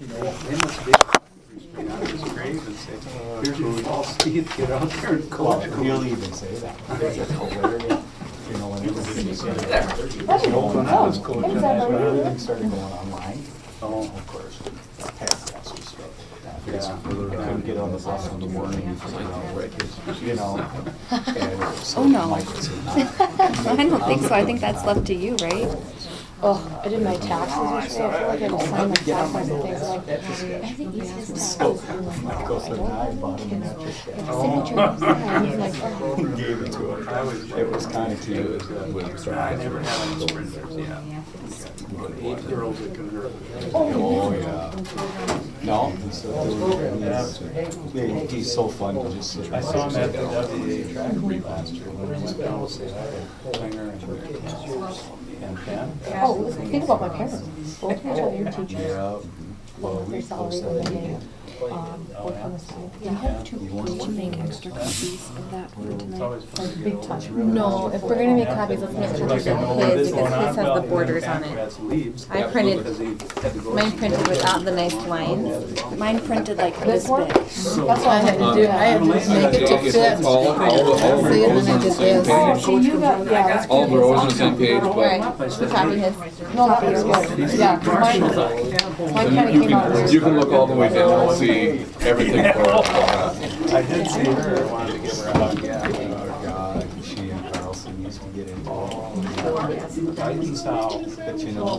They must be straight out of his grave and say, here's your false teeth, get out there and coach. He'll even say that. It's hilarious. You know, whenever he said it. When I was coaching, When everything started going online, oh, of course, past us we struggled with that. Because we couldn't get on the bus in the morning, you know. Oh, no. I don't think so. I think that's left to you, right? Oh, I did my taxes yesterday. I feel like I had to sign my taxes and things like that. I think he's his So, Michael said, I bought him an extra sketch. Gave it to him. It was kind of cute. I never had any sprinters, yeah. 8 girls that convert. Oh, yeah. No, he's so fun to just sit. I saw him at the DEA track meet last year. Winger and Pen. Oh, think about my parents. Both my children are teachers. Yeah. Well, Their salary when they work on the side. Do you have to make extra copies of that for tonight? Like big time. No, if we're gonna make copies, let's make copies of his, because his has the borders on it. I printed, mine printed without the nice lines. Mine printed like this big. That's what I had to do. I had to make it to fit. All the rows are on the same page. So you got, yeah, that's All the rows on the same page, Right, but we copied his. no, that was good. Yeah, 'cause mine kind of came out weird. you can look all the way down and see everything for it. I did see her, I wanted to give her a hug, yeah. Oh, God, she and Carlson used to get involved. That's how. But you know,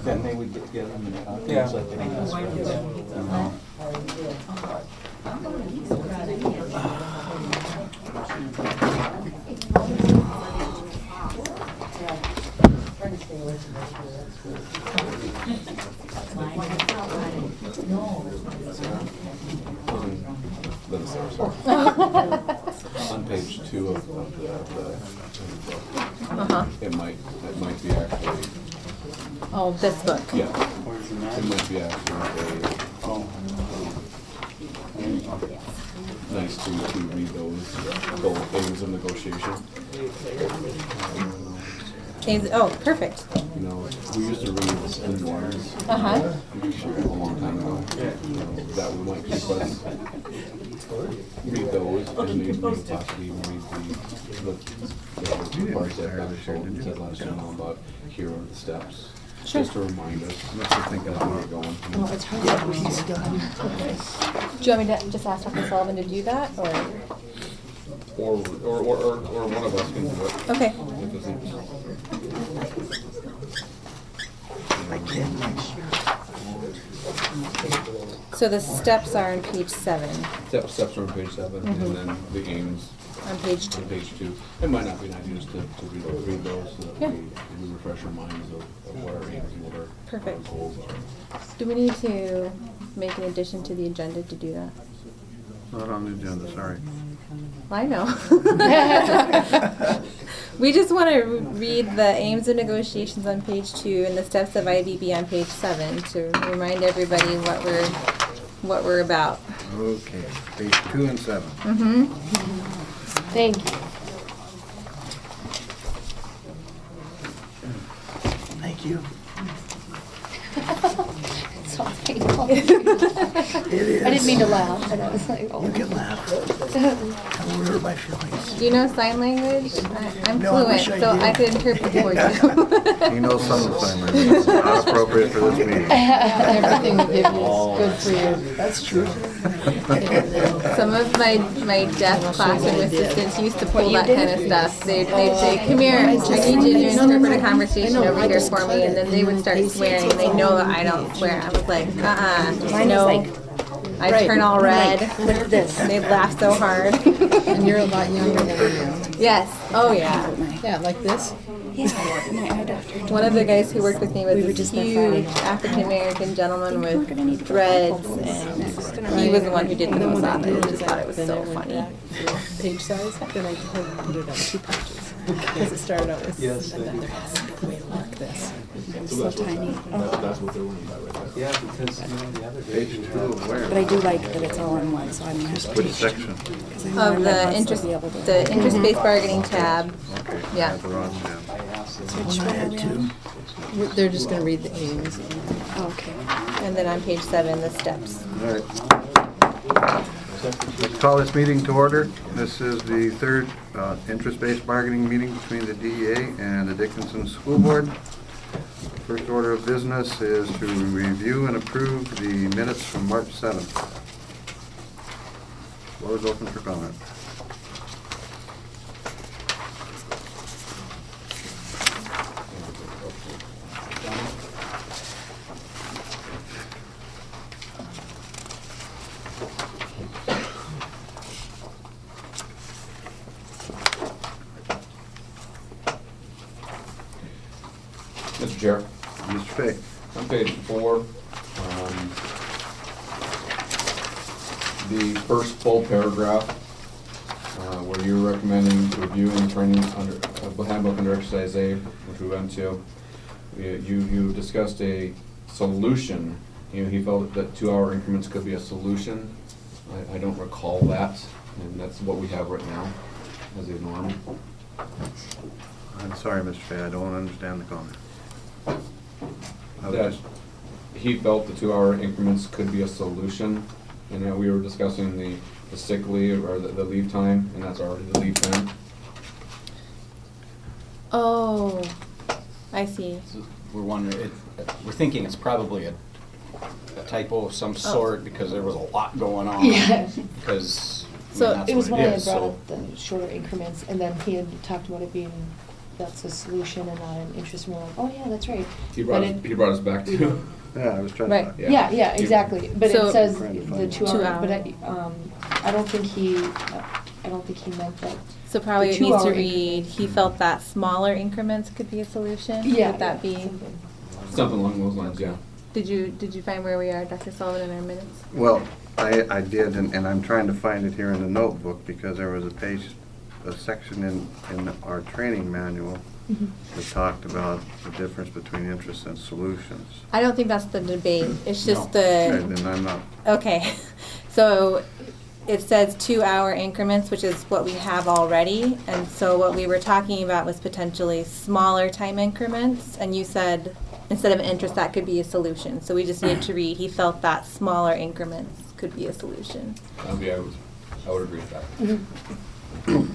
then they would get together and talk. Yeah. It's like they were best friends, you know. On page 2 of the it might be actually, Oh, this book. yeah, Where's the it match? might be actually Oh. nice to read those things of negotiation. Oh, perfect. You know, we used to read the spin ones Uh-huh. a long time ago. You know, that we might keep us read those and maybe possibly even read the parts that have said last time about here are the steps. Sure. Just to remind us, not to think of where we're going. Well, it's hard to piece together. Do you want me to just ask Dr. Sullivan to do that, or? Or one of us can do it. Okay. If it's easy. So the steps are on page 7, Steps are on page 7, and then the aims on page 2. on page 2. It might not be an idea just to read those so that Yeah. we refresh our minds of what our aims and what our Perfect. goals are. Do we need to make an addition to the agenda to do that? Not on the agenda, sorry. I know. We just want to read the aims of negotiations on page 2 and the steps of IBB on page 7 to remind everybody what we're about. Okay, page 2 and 7. Thank you. Thank you. So painful. It is. I didn't mean to laugh, but I was like, oh. You can laugh. That will hurt my feelings. Do you know sign language? I'm No, I fluent, wish I so did. I could interpret for you. He knows some of the sign language. It's not appropriate for this meeting. Everything we give you is good for you. That's true. Some of my deaf classroom assistants used to pull that kind of stuff. They'd say, come here, I need you to interpret a conversation over here for me, and then they would start swearing, and they know that I don't swear. I was like, Mine no. is like I turn all red. with this. They'd laugh so hard. And you're a lot younger than I am. Yes, oh yeah. Yeah, like this? Yeah, my eye doctor. One of the guys who worked with me was We were this just there huge Friday. African-American gentleman We're gonna need with to dreads, next. and he was the one who did the most on it. I just thought it was so funny. Page size, then I put it on 2 pages. Because it started out with, Yes, and then there has to be a way like this. So tiny. That's what they're worried about right there. Yeah, because, you know, the other day. Page 2 of where? But I do like that it's all in one, so I'm Which happy. section? Of the interest-based bargaining tab. Okay. Yeah. The wrong tab. I asked them. I had 2. They're just gonna read the aims. Okay. And then on page 7, the steps. All right. Let's call this meeting to order. This is the third interest-based bargaining meeting between the DEA and the Dickinson School Board. First order of business is to review and approve the minutes from March 7th. Floor is open for comment. Mr. Chair, Mr. Fay. on page 4, the first full paragraph, where you're recommending reviewing training under, handbook under exercise A, which we went to, you discussed a solution. He felt that 2-hour increments could be a solution. I don't recall that, and that's what we have right now as a norm. I'm sorry, Mr. Fay, I don't understand the comment. I was That just- he felt the 2-hour increments could be a solution. And we were discussing the sick leave or the leave time, and that's already the leave time. Oh, I see. So we're wondering, we're thinking it's probably a typo of some sort because there was a lot going on. Yeah. Because, So that's It was what when I it had is, brought so. up the shorter increments, and then he had talked about it being, that's a solution and not an interest, and we're like, oh yeah, that's right. He But brought us back to. Yeah, I was trying Right. to. Yeah, yeah, exactly, but So- it says Trying to the find 2 2 hour, but hour. I don't think he meant that. So probably The it needs to 2-hour read, increments. he felt that smaller increments could be a solution? Yeah. Would that be, something. Something along those lines, yeah. did you find where we are, Dr. Sullivan, in our minutes? Well, I did, and I'm trying to find it here in the notebook because there was a section in our training manual Mhm. that talked about the difference between interests and solutions. I don't think that's the debate, it's just No. And the, then I'm not, okay. So it says 2-hour increments, which is what we have already. And so what we were talking about was potentially smaller time increments. And you said, instead of interest, that could be a solution. So we just need to read, he felt that smaller increments could be a solution. I would agree with that. Mhm.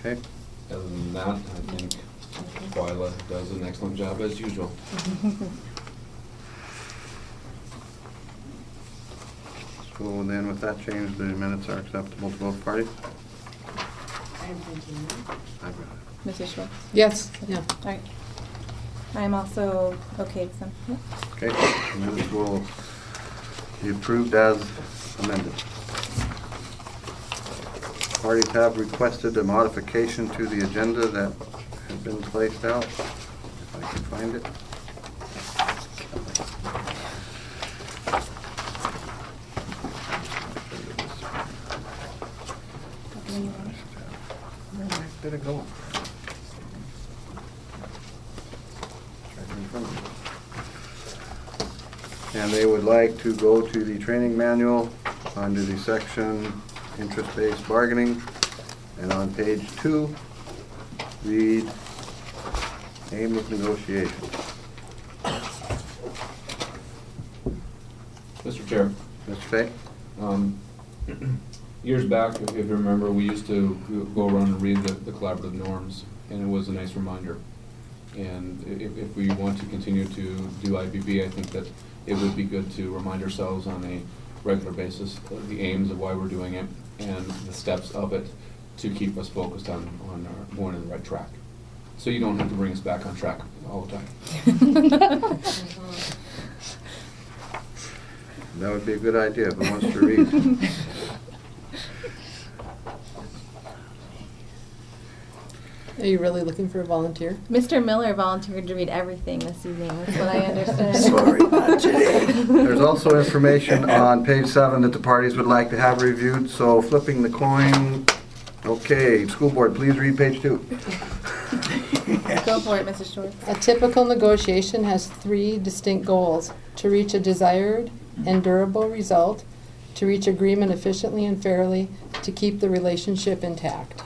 okay? Other than that, I think Twyla does an excellent job as usual. So then with that change, the minutes are acceptable to both parties? I've got it. Mrs. Schwartz? Yes, yeah. All right. I'm also okay with them. Yep. Okay, minutes will be approved as amended. Parties have requested a modification to the agenda that has been placed out, if I can find it. Where the heck did it go? It's right in front of me. And they would like to go to the training manual under the section interest-based bargaining, and on page 2, read aim of negotiation. Mr. Chair. Mr. Fay? Years back, if you remember, we used to go around and read the collaborative norms, and it was a nice reminder. And if we want to continue to do IBB, I think that it would be good to remind ourselves on a regular basis of the aims of why we're doing it and the steps of it to keep us focused on our going in the right track. So you don't have to bring us back on track all the time. That would be a good idea, who wants to read? Are you really looking for a volunteer? Mr. Miller volunteered to read everything this evening, that's what I understood. Sorry, not today. There's also information on page 7 that the parties would like to have reviewed, so flipping the coin. Okay, school board, please read page 2. Go for it, Mrs. Schwartz. A typical negotiation has 3 distinct goals: to reach a desired and durable result, to reach agreement efficiently and fairly, to keep the relationship intact.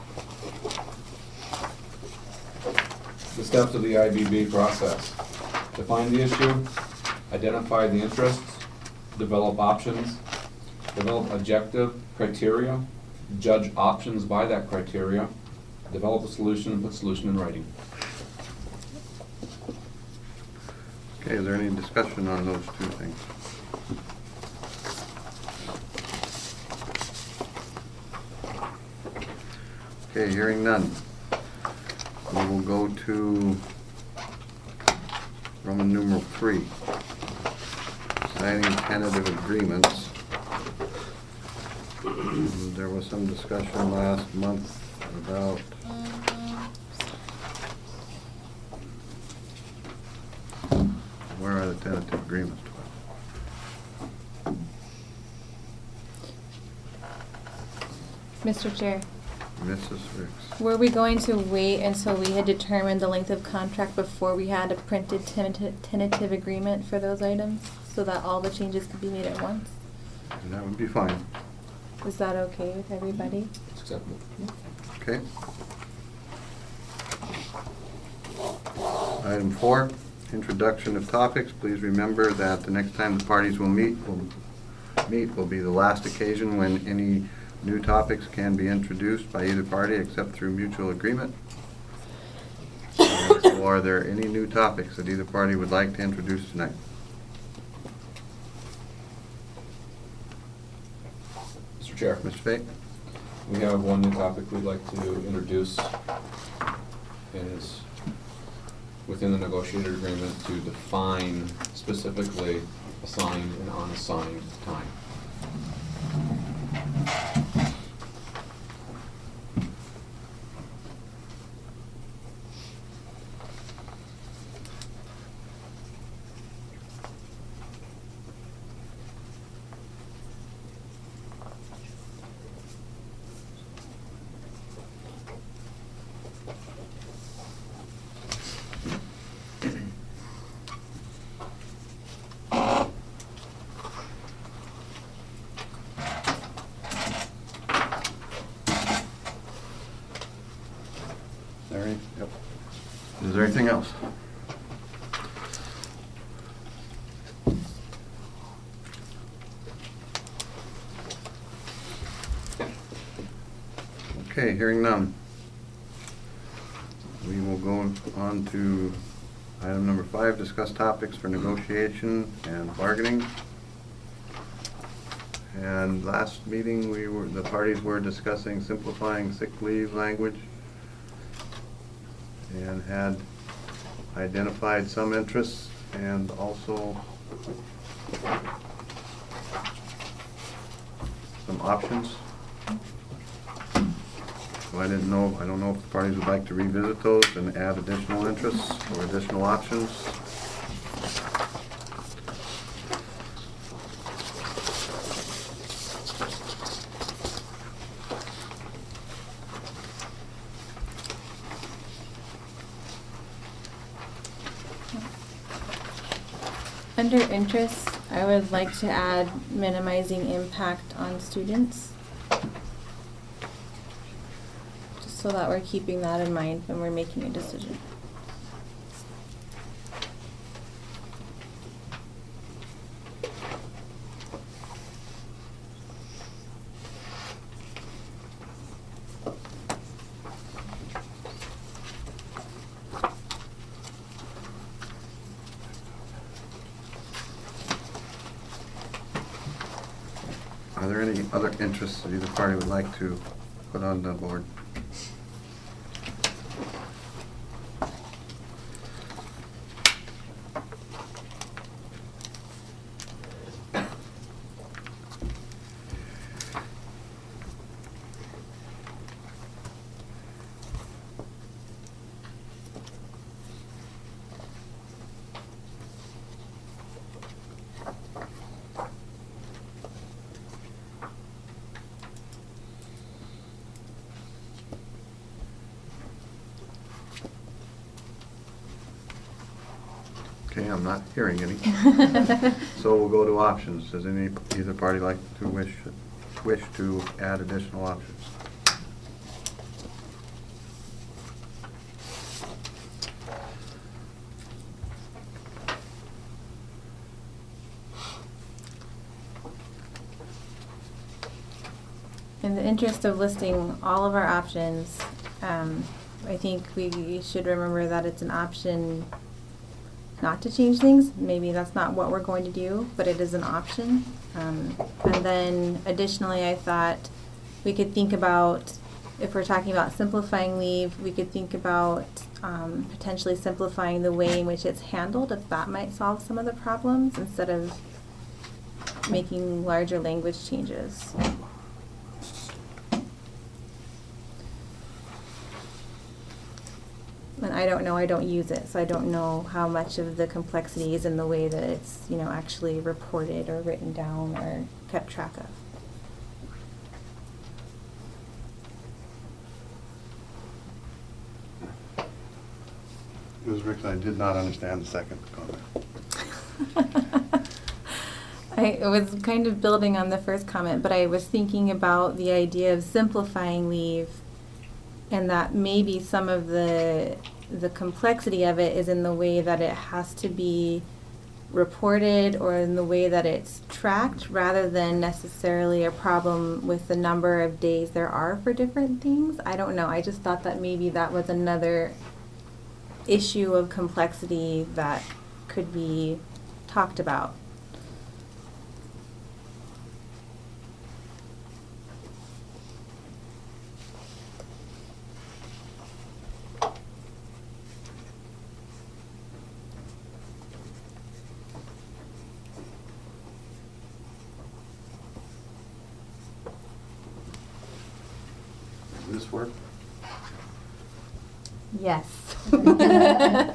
The steps of the IBB process: define the issue, identify the interests, develop options, develop objective criteria, judge options by that criteria, develop a solution, and put solution in writing. Okay, is there any discussion on those 2 things? Okay, hearing none. We will go to Roman numeral 3. Signing tentative agreements. There was some discussion last month about where are the tentative agreements? Mr. Chair, Mrs. Ricks. were we going to wait until we had determined the length of contract before we had a printed tentative agreement for those items, so that all the changes could be made at once? And that would be fine. Is that okay with everybody? It's acceptable. Okay. Item 4, introduction of topics. Please remember that the next time the parties will meet will be the last occasion when any new topics can be introduced by either party except through mutual agreement. So are there any new topics that either party would like to introduce tonight? Mr. Chair, Mr. Fate? we have one new topic we'd like to introduce, and it's within the negotiated agreement to define specifically assigned and unassigned time. Yep. Is there anything else? Okay, hearing none. We will go on to item number 5, discuss topics for negotiation and bargaining. And last meeting, the parties were discussing simplifying sick leave language and had identified some interests and also some options. So I don't know if the parties would like to revisit those and add additional interests or additional options. Under interests, I would like to add minimizing impact on students. Just so that we're keeping that in mind when we're making a decision. Are there any other interests that either party would like to put on the board? any. I'm not hearing any. So we'll go to options. Does either party like to wish to add additional options? In the interest of listing all of our options, I think we should remember that it's an option not to change things. Maybe that's not what we're going to do, but it is an option. And then additionally, I thought we could think about, if we're talking about simplifying leave, we could think about potentially simplifying the way in which it's handled, if that might solve some of the problems, instead of making larger language changes. And I don't know, I don't use it, so I don't know how much of the complexity is in the way that it's, actually reported or written down or kept track of. Ms. Ricks, I did not understand the second comment. I was kind of building on the first comment, but I was thinking about the idea of simplifying leave, and that maybe some of the complexity of it is in the way that it has to be reported or in the way that it's tracked, rather than necessarily a problem with the number of days there are for different things. I don't know. I just thought that maybe that was another issue of complexity that could be talked about. Does this work? Yes. I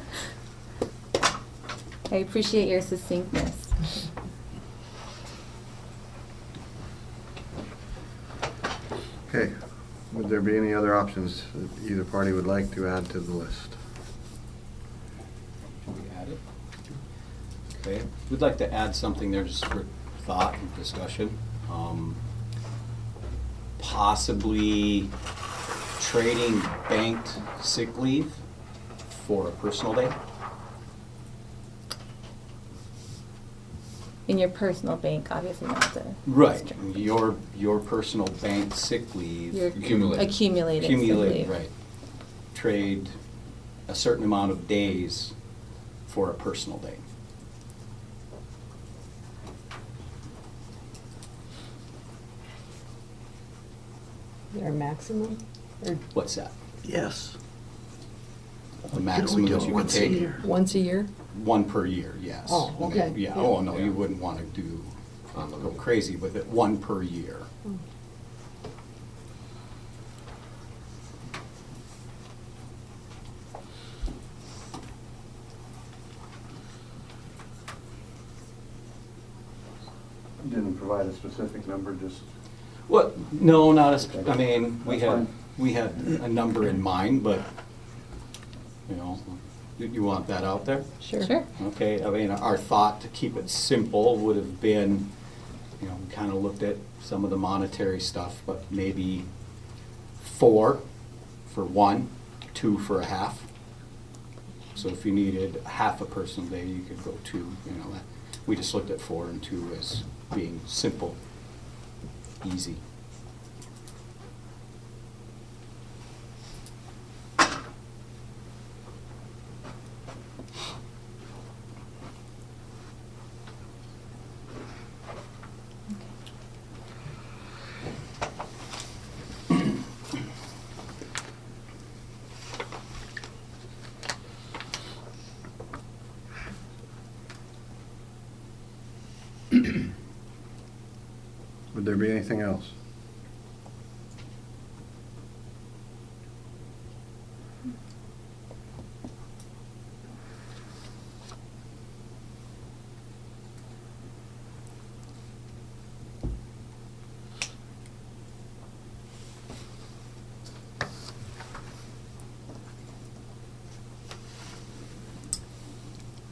appreciate your succinctness. Okay. Would there be any other options that either party would like to add to the list? Can we add it? Okay, we'd like to add something there just for thought and discussion. Possibly trading banked sick leave for a personal day. In your personal bank, obviously not the. Right, your personal banked sick leave. Your Accumulated. accumulated sick Accumulated, leave. right. Trade a certain amount of days for a personal day. Is there a maximum? Or What's that? Yes. The maximum that you can take? once a year? One per year, yes. Oh, okay. Yeah, oh, no, you wouldn't want to go crazy with it, one per year. Didn't provide a specific number, just. Well, no, not as, I mean, That's we had a number in mind, but, you want that out there? Sure. Okay, I mean, our thought to keep it simple would have been, we kind of looked at some of the monetary stuff, but maybe 4 for one, 2 for a half. So if you needed half a personal day, you could go 2, we just looked at 4 and 2 as being simple, easy. Would there be anything else?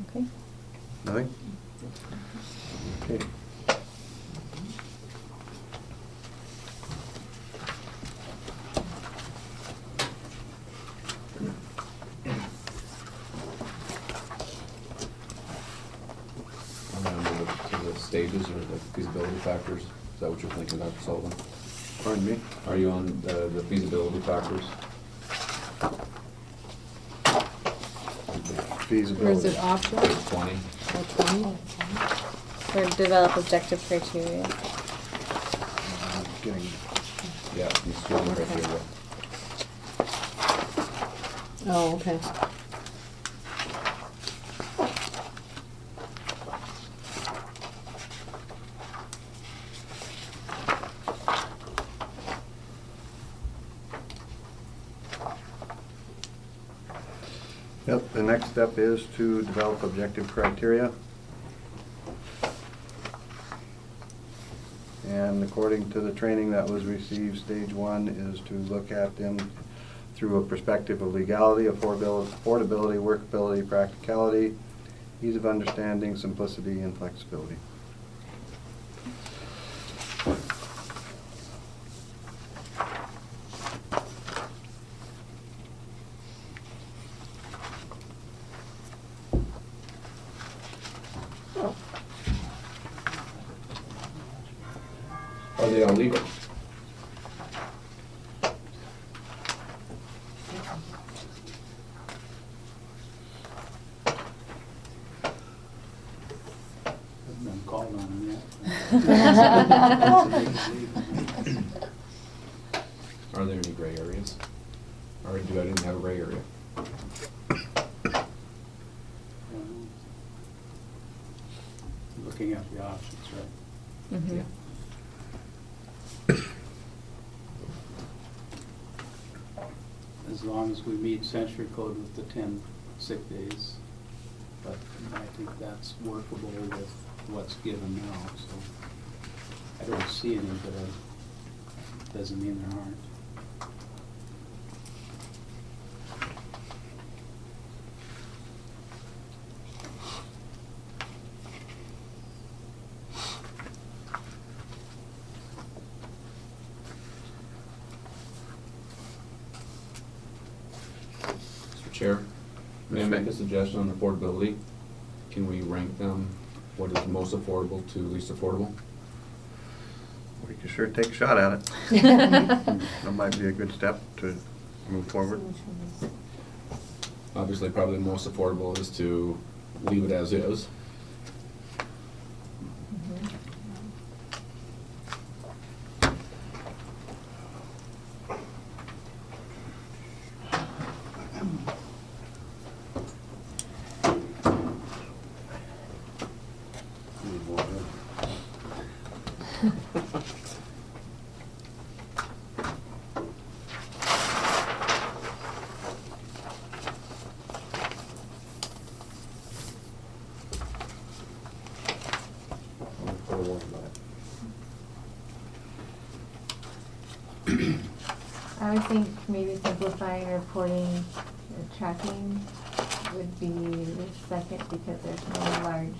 Okay. stages or the feasibility factors? Is that what you're thinking, Dr. Sullivan? Pardon me? Are you on the feasibility factors? Or is Feasibility. it optional? Page 20? Or 20? Or develop objective criteria. Getting, Yeah, these two Okay. criteria. Oh, okay. yep, the next step is to develop objective criteria. And according to the training that was received, stage one is to look at them through a perspective of legality, affordability, workability, practicality, ease of understanding, simplicity, and flexibility. Are they all legal? Haven't been called on them yet. Are there any gray areas? Or do I didn't have a gray area? Looking at the options, right? Mm-hmm. Yeah. As long as we meet century code with the 10 sick days. But I think that's workable with what's given now, so I don't see any, but it doesn't mean there aren't. Mr. Chair, may I make a suggestion on affordability? Can we rank them, what is most affordable to least affordable? We can sure take a shot at it. That might be a good step to move forward. Obviously, probably the most affordable is to leave it as is. I would think maybe simplifying reporting or tracking would be the second because there's no large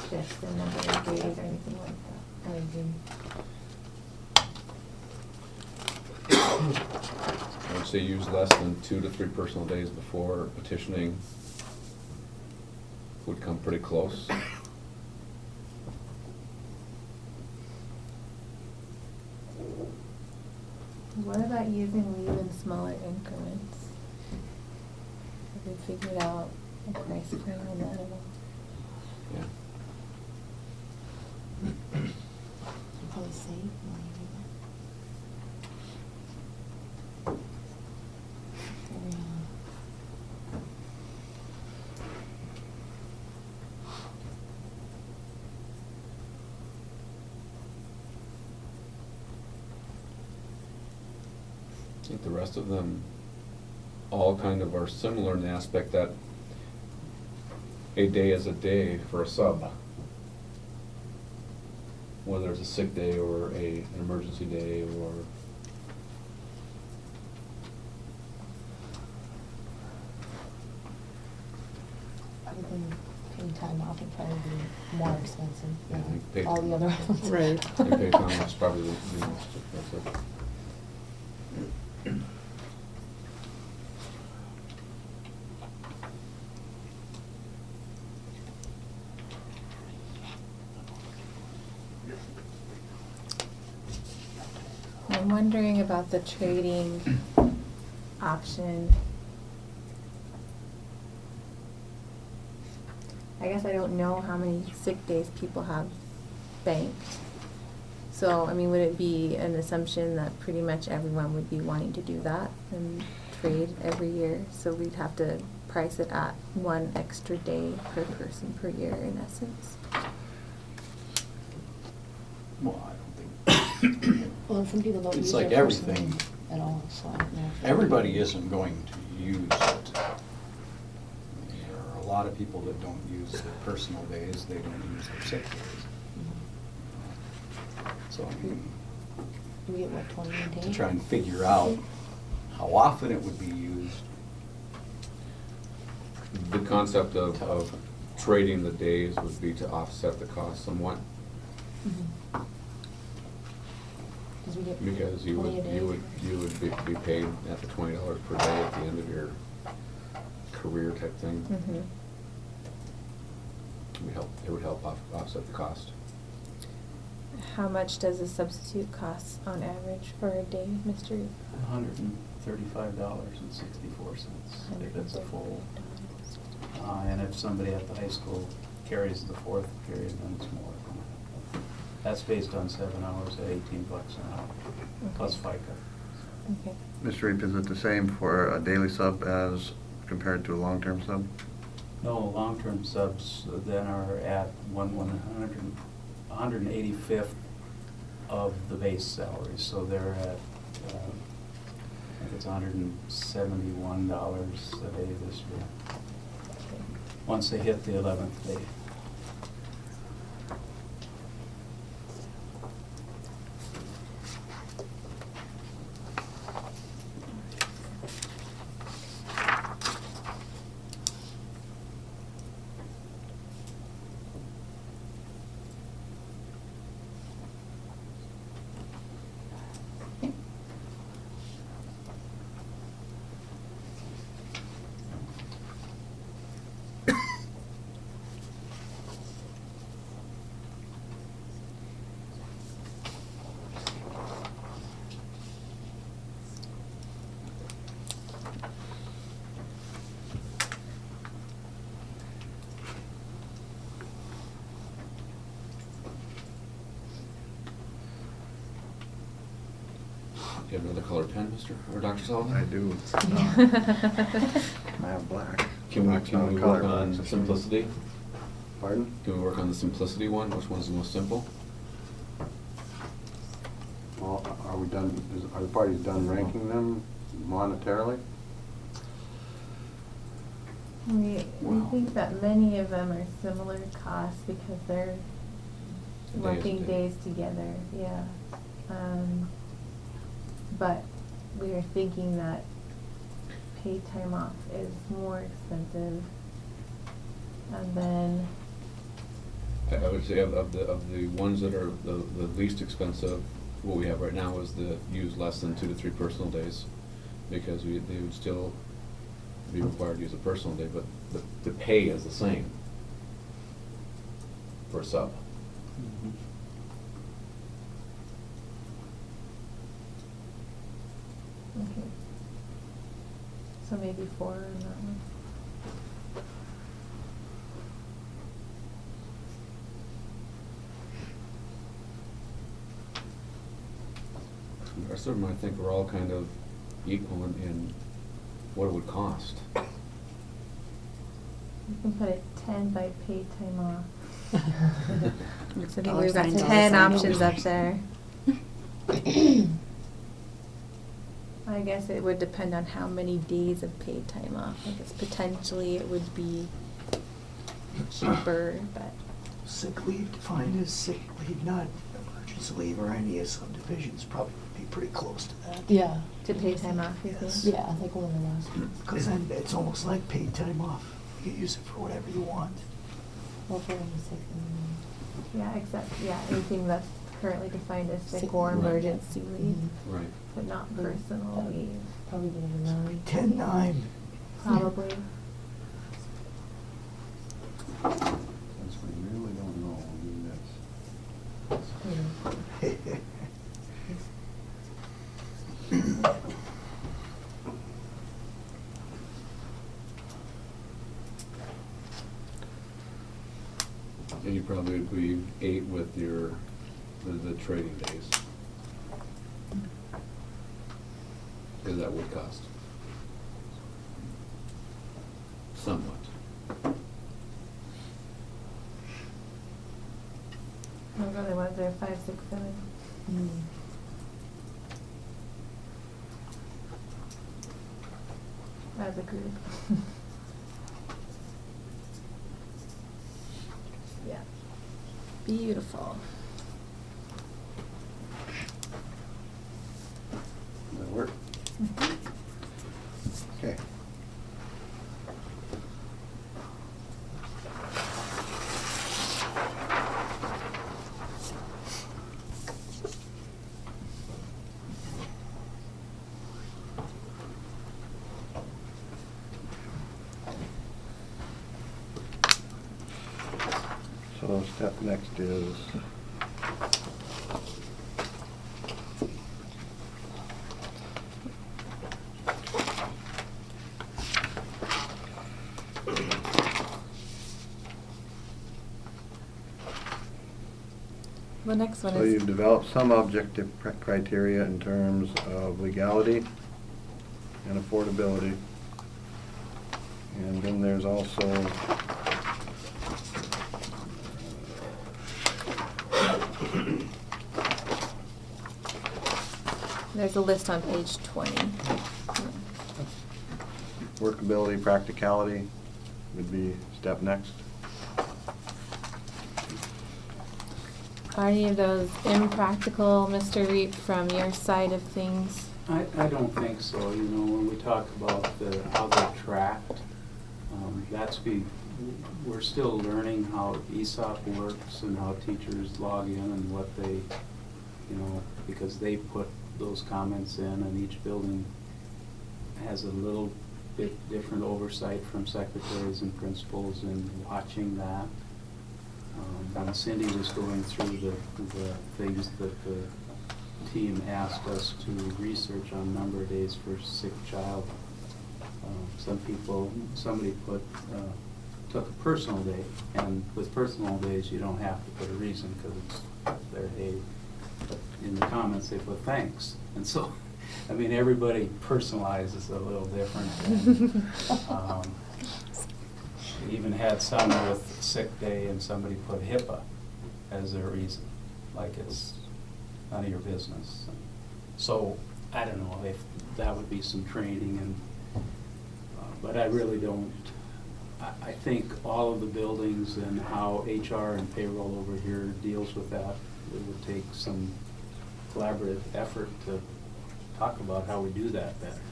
shifts in number of days or anything like that. I agree. I would say use less than 2 to 3 personal days before petitioning would come pretty close. What about using leave in smaller increments? Have we figured out a price point on that at all? Yeah. Probably save money. I think the rest of them all kind of are similar in the aspect that a day is a day for a sub. Whether it's a sick day or an emergency day or Other than paying time off would probably be more expensive Yeah, I think than paid- all the other ones. Right. and pay time is probably the most expensive. I'm wondering about the trading option. I guess I don't know how many sick days people have banked. So, I mean, would it be an assumption that pretty much everyone would be wanting to do that and trade every year? So we'd have to price it at 1 extra day per person per year in essence. Well, I don't think, Well, some people don't It's use like their personal everything. at all, so I don't know. everybody isn't going to use it. There are a lot of people that don't use their personal days, they don't use their sick days. So, I mean, We get what, 20 a day? to try and figure out how often it would be used. The concept of trading the days would be to offset the cost somewhat, Mhm. 'Cause we get because you 20 a day. would be paid at the $20 per day at the end of your career type thing. Mm-hmm. It would help offset the cost. How much does a substitute cost on average for a day, Mr. $135.64 if it's a full. And if somebody at the high school carries the fourth period, then it's more. That's based on 7 hours at $18 an hour, plus FICA. Okay. Mr. Reap, is it the same for a daily sub as compared to a long-term sub? No, long-term subs then are at 185th of the base salary, so they're at, I think it's $171 a day this year, once they hit the 11th day. Do you have another color pen, Mr. or Dr. Sullivan? I do. I have black. Can Black's not a we color, work on black's a shade. simplicity? Pardon? Can we work on the simplicity one? Which one's the most simple? Well, are we done, are the parties done ranking them monetarily? We Wow. think that many of them are similar costs because they're A day is a working day. days together, yeah. But we are thinking that paid time off is more expensive. And then, I would say of the ones that are the least expensive, what we have right now is the use less than 2 to 3 personal days, because they would still be required to use a personal day, but the pay is the same for a sub. okay. So maybe 4 on that one. I sort of might think we're all kind of equal in what it would cost. You can put a 10 by paid time off. So I think Dollar we've got sign, dollar 10 sign. options up there. I guess it would depend on how many days of paid time off. I guess potentially it would be cheaper, but Sick leave defined as sick leave, not emergency leave or any of subdivisions, probably would be pretty close to that. Yeah, to pay time off, you Yes. think? yeah, like one of the last. Because then it's almost like paid time off. You can use it for whatever you want. Well, for any sick Yeah, except, anything that's currently defined as sick Sick or leave. emergency leave, Mhm. Right. but not personal leave, Probably the 9. 10-9. probably. Since we really don't know, we'll do this. trading days. Because that would cost. Somewhat. What really was there, 5, 6, 7? As a group. Yeah. Beautiful. That'll work. Okay. So step next is The next one so is. you've developed some objective criteria in terms of legality and affordability. And then there's also There's a list on page 20. workability, practicality would be step next. Are any of those impractical, Mr. Reap, from your side of things? I don't think so, you know, when we talk about how they're tracked, we're still learning how ESOP works and how teachers log in and what they, you know, because they put those comments in, and each building has a little bit different oversight from secretaries and principals in watching that. When Cindy was going through the things that the team asked us to research on number of days for sick child, somebody took a personal day, and with personal days you don't have to put a reason because it's their day. But in the comments they put thanks, and so I mean everybody personalizes a little different. And, even had some with sick day and somebody put HIPAA as their reason, like it's none of your business. So I don't know if that would be some training, and but I really don't. I think all of the buildings and how HR and payroll over here deals with that, it would take some collaborative effort to talk about how we do that better,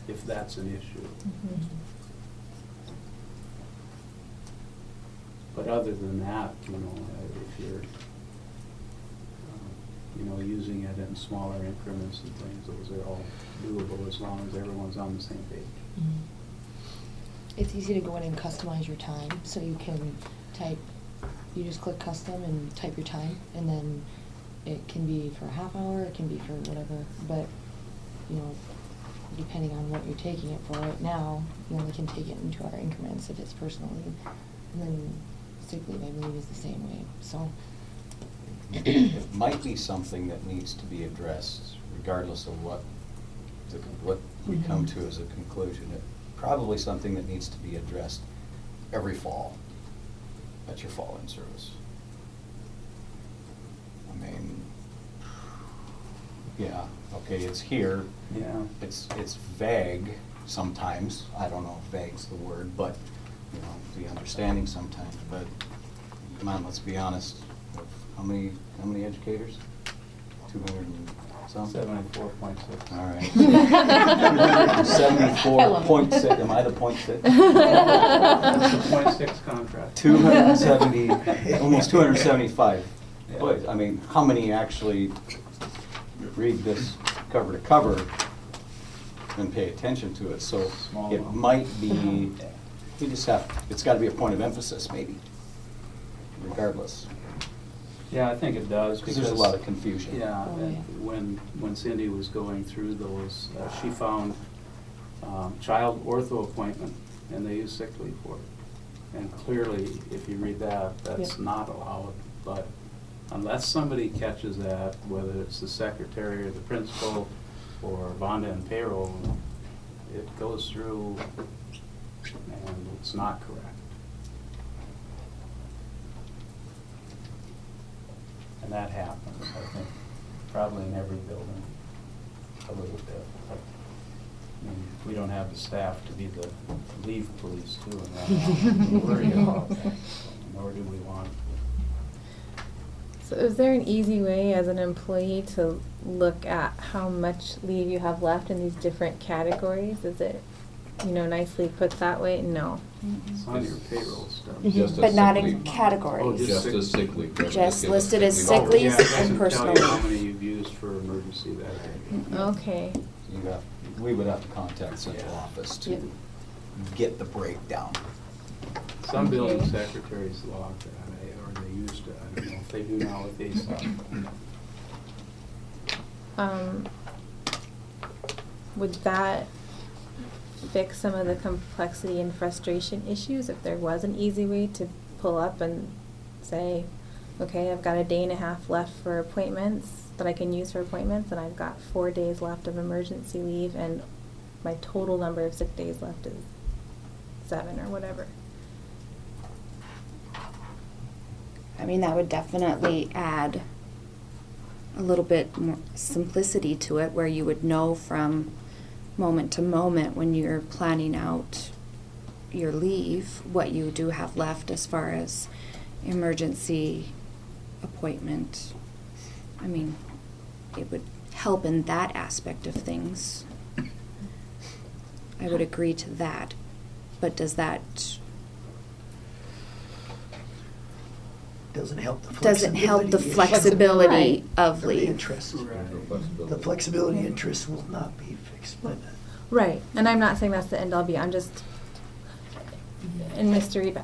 if that's an issue. Mm-hmm. But other than that, you know, if you're, you know, using it in smaller increments and things, those are all doable as long as everyone's on the same page. It's easy to go in and customize your time, so you can type, you just click custom and type your time, and then it can be for a half hour, it can be for whatever, but, you know, depending on what you're taking it for. Right now, you only can take it in 2-hour increments if it's personal leave, and then sick leave, I believe, is the same way, so. It might be something that needs to be addressed, regardless of what we come to as a conclusion. It probably something that needs to be addressed every fall at your fall-in service. I mean, yeah, okay, it's here. Yeah. It's vague sometimes. I don't know if vague's the word, but, you know, the understanding sometimes. But come on, let's be honest. How many educators? 200 and some? 74.6. All right. 74.6. Am I the .6? That's the .6 contract. 270, almost 275. Yeah. Boy, I mean, how many actually read this cover to cover and pay attention to it? So Small it amount. might be, we just have, it's got to be a point of emphasis maybe, regardless. Yeah, I think it does. Because there's a lot of confusion. Yeah, Oh, and yeah. when Cindy was going through those, she found child ortho appointment, and they use sick leave for it. And clearly, if you read that, that's Yep. not allowed, but unless somebody catches that, whether it's the secretary or the principal or Vonda and payroll, it goes through and it's not correct. And that happens, I think, probably in every building, a little bit. I mean, we don't have the staff to be the leave police too, and worry about that, nor do we want. So is there an easy way as an employee to look at how much leave you have left in these different categories? Is it, nicely put that way? No. It's on your payroll stuff. Just a But not sick in leave. categories. just Just as sick leave. Just give us listed as sick sick leave. leave. Oh, yeah, it and doesn't personal tell you how leave. many you've used for emergency that day. Okay. We would have to contact central Yeah. office Yeah. to get the breakdown. Some building Okay. secretaries log that, or they used to, I don't know if they do now with ASOP. Would that fix some of the complexity and frustration issues if there was an easy way to pull up and say, okay, I've got a day and a half left for appointments that I can use for appointments, and I've got 4 days left of emergency leave, and my total number of sick days left is 7 or whatever. I mean, that would definitely add a little bit more simplicity to it, where you would know from moment to moment when you're planning out your leave, what you do have left as far as emergency appointment. I mean, it would help in that aspect of things. I would agree to that, but does that, Doesn't help the doesn't help the flexibility flexibility of of the leave? interest. There's no flexibility. The flexibility interest will not be fixed by that. Right, and I'm not saying that's the end all be, I'm just, and Mr. Reed,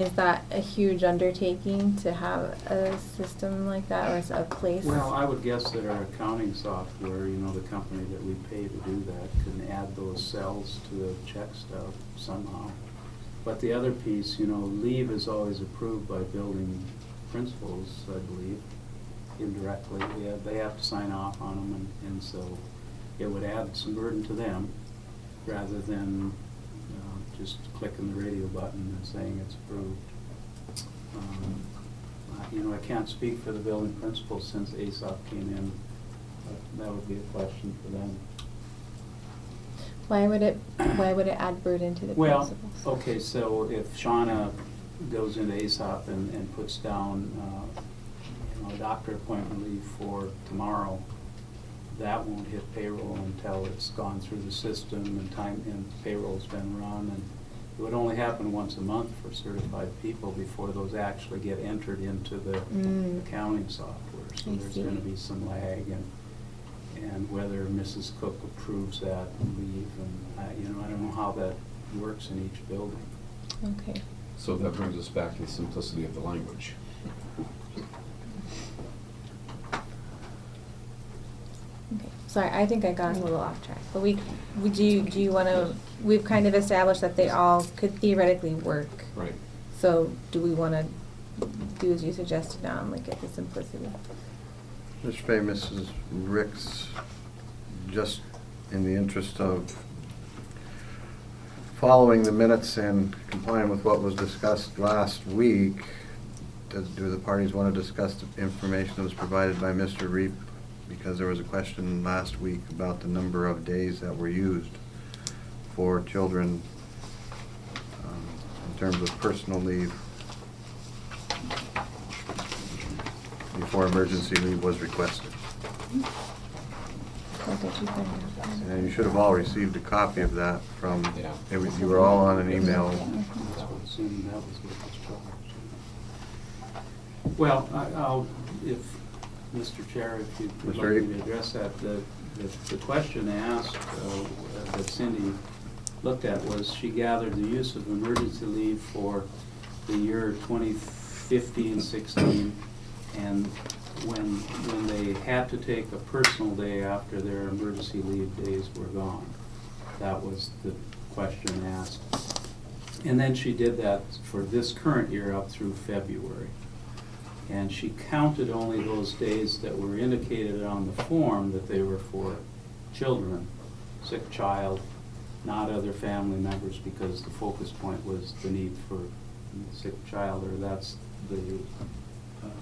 is that a huge undertaking to have a system like that, or is it a place? Well, I would guess that our accounting software, the company that we pay to do that, can add those cells to the check stub somehow. But the other piece, leave is always approved by building principals, I believe, indirectly. They have to sign off on them, and so it would add some burden to them, rather than just clicking the radio button and saying it's approved. I can't speak for the building principals since ASOP came in, but that would be a question for them. Why would it add burden to the Well, principals? okay, so if Shauna goes into ASOP and puts down, a doctor appointment leave for tomorrow, that won't hit payroll until it's gone through the system and payroll's been run, and it would only happen once a month for certified people before those actually get entered into the accounting software. So I there's see. gonna be some lag, and whether Mrs. Cook approves that leave, and I don't know how that works in each building. Okay. So that brings us back to the simplicity of the language. Okay, sorry, I think I got us a little off track, but do you want to, we've kind of established that they all could theoretically work. Right. So do we want to do as you suggested now and look at the simplicity? Mr. Fay, Mrs. Ricks, just in the interest of following the minutes and complying with what was discussed last week, do the parties want to discuss the information that was provided by Mr. Reap? Because there was a question last week about the number of days that were used for children in terms of personal leave before emergency leave was requested. And you should have all received a copy of that from, Yeah. you were all on an email. Assuming that was what was charged. Well, I'll, if, Mr. Chair, if you'd like Mr. me to address that, the question asked that Cindy looked at was, she gathered the use of emergency leave for the year 2015-16, and when they had to take a personal day after their emergency leave days were gone. That was the question asked. And then she did that for this current year up through February. And she counted only those days that were indicated on the form that they were for children, sick child, not other family members, because the focus point was the need for sick child, or that's the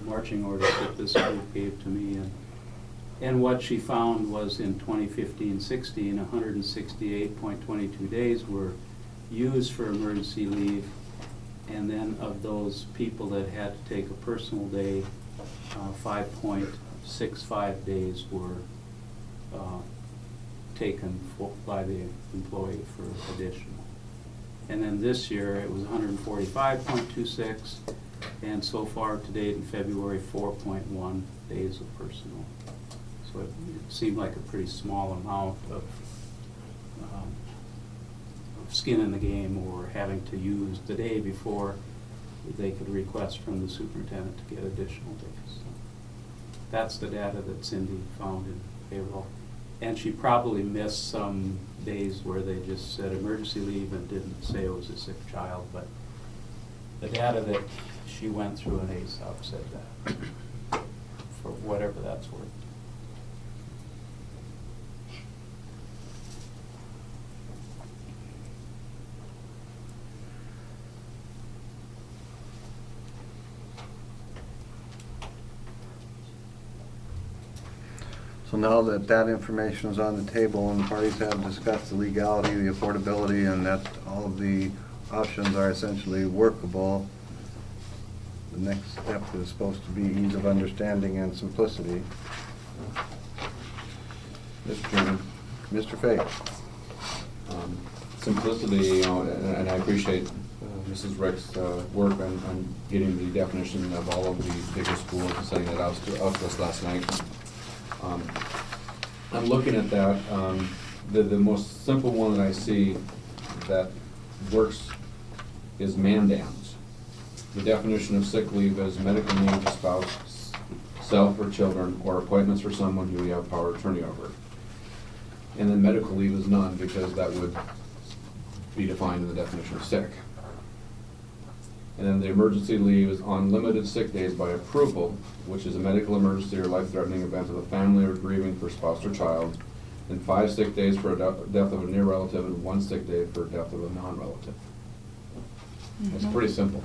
marching orders that this group gave to me. And what she found was in 2015-16, 168.22 days were used for emergency leave, and then of those people that had to take a personal day, 5.65 days were taken by the employee for additional. And then this year, it was 145.26, and so far to date in February, 4.1 days of personal. So it seemed like a pretty small amount of skin in the game, or having to use the day before they could request from the superintendent to get additional days. So that's the data that Cindy found in payroll. And she probably missed some days where they just said emergency leave and didn't say it was a sick child, but the data that she went through in ASAP said that, for whatever that's worth. So now that that information is on the table and the parties have discussed the legality, the affordability, and that all of the options are essentially workable, the next step is supposed to be ease of understanding and simplicity. Mr. Fay. Simplicity, you know, and I appreciate Mrs. Rick's work on getting the definition of all of the bigger schools and sending it out to us last night. I'm looking at that. The most simple one that I see that works is mandans. The definition of sick leave is medical leave to spouse, self, or children, or appointments for someone who you have power of attorney over. And then medical leave is none, because that would be defined in the definition of sick. And then the emergency leave is unlimited sick days by approval, which is a medical emergency or life-threatening event of the family or grieving for spouse or child, and 5 sick days for a death of a near relative, and 1 sick day for death of a non-relative. It's pretty simple.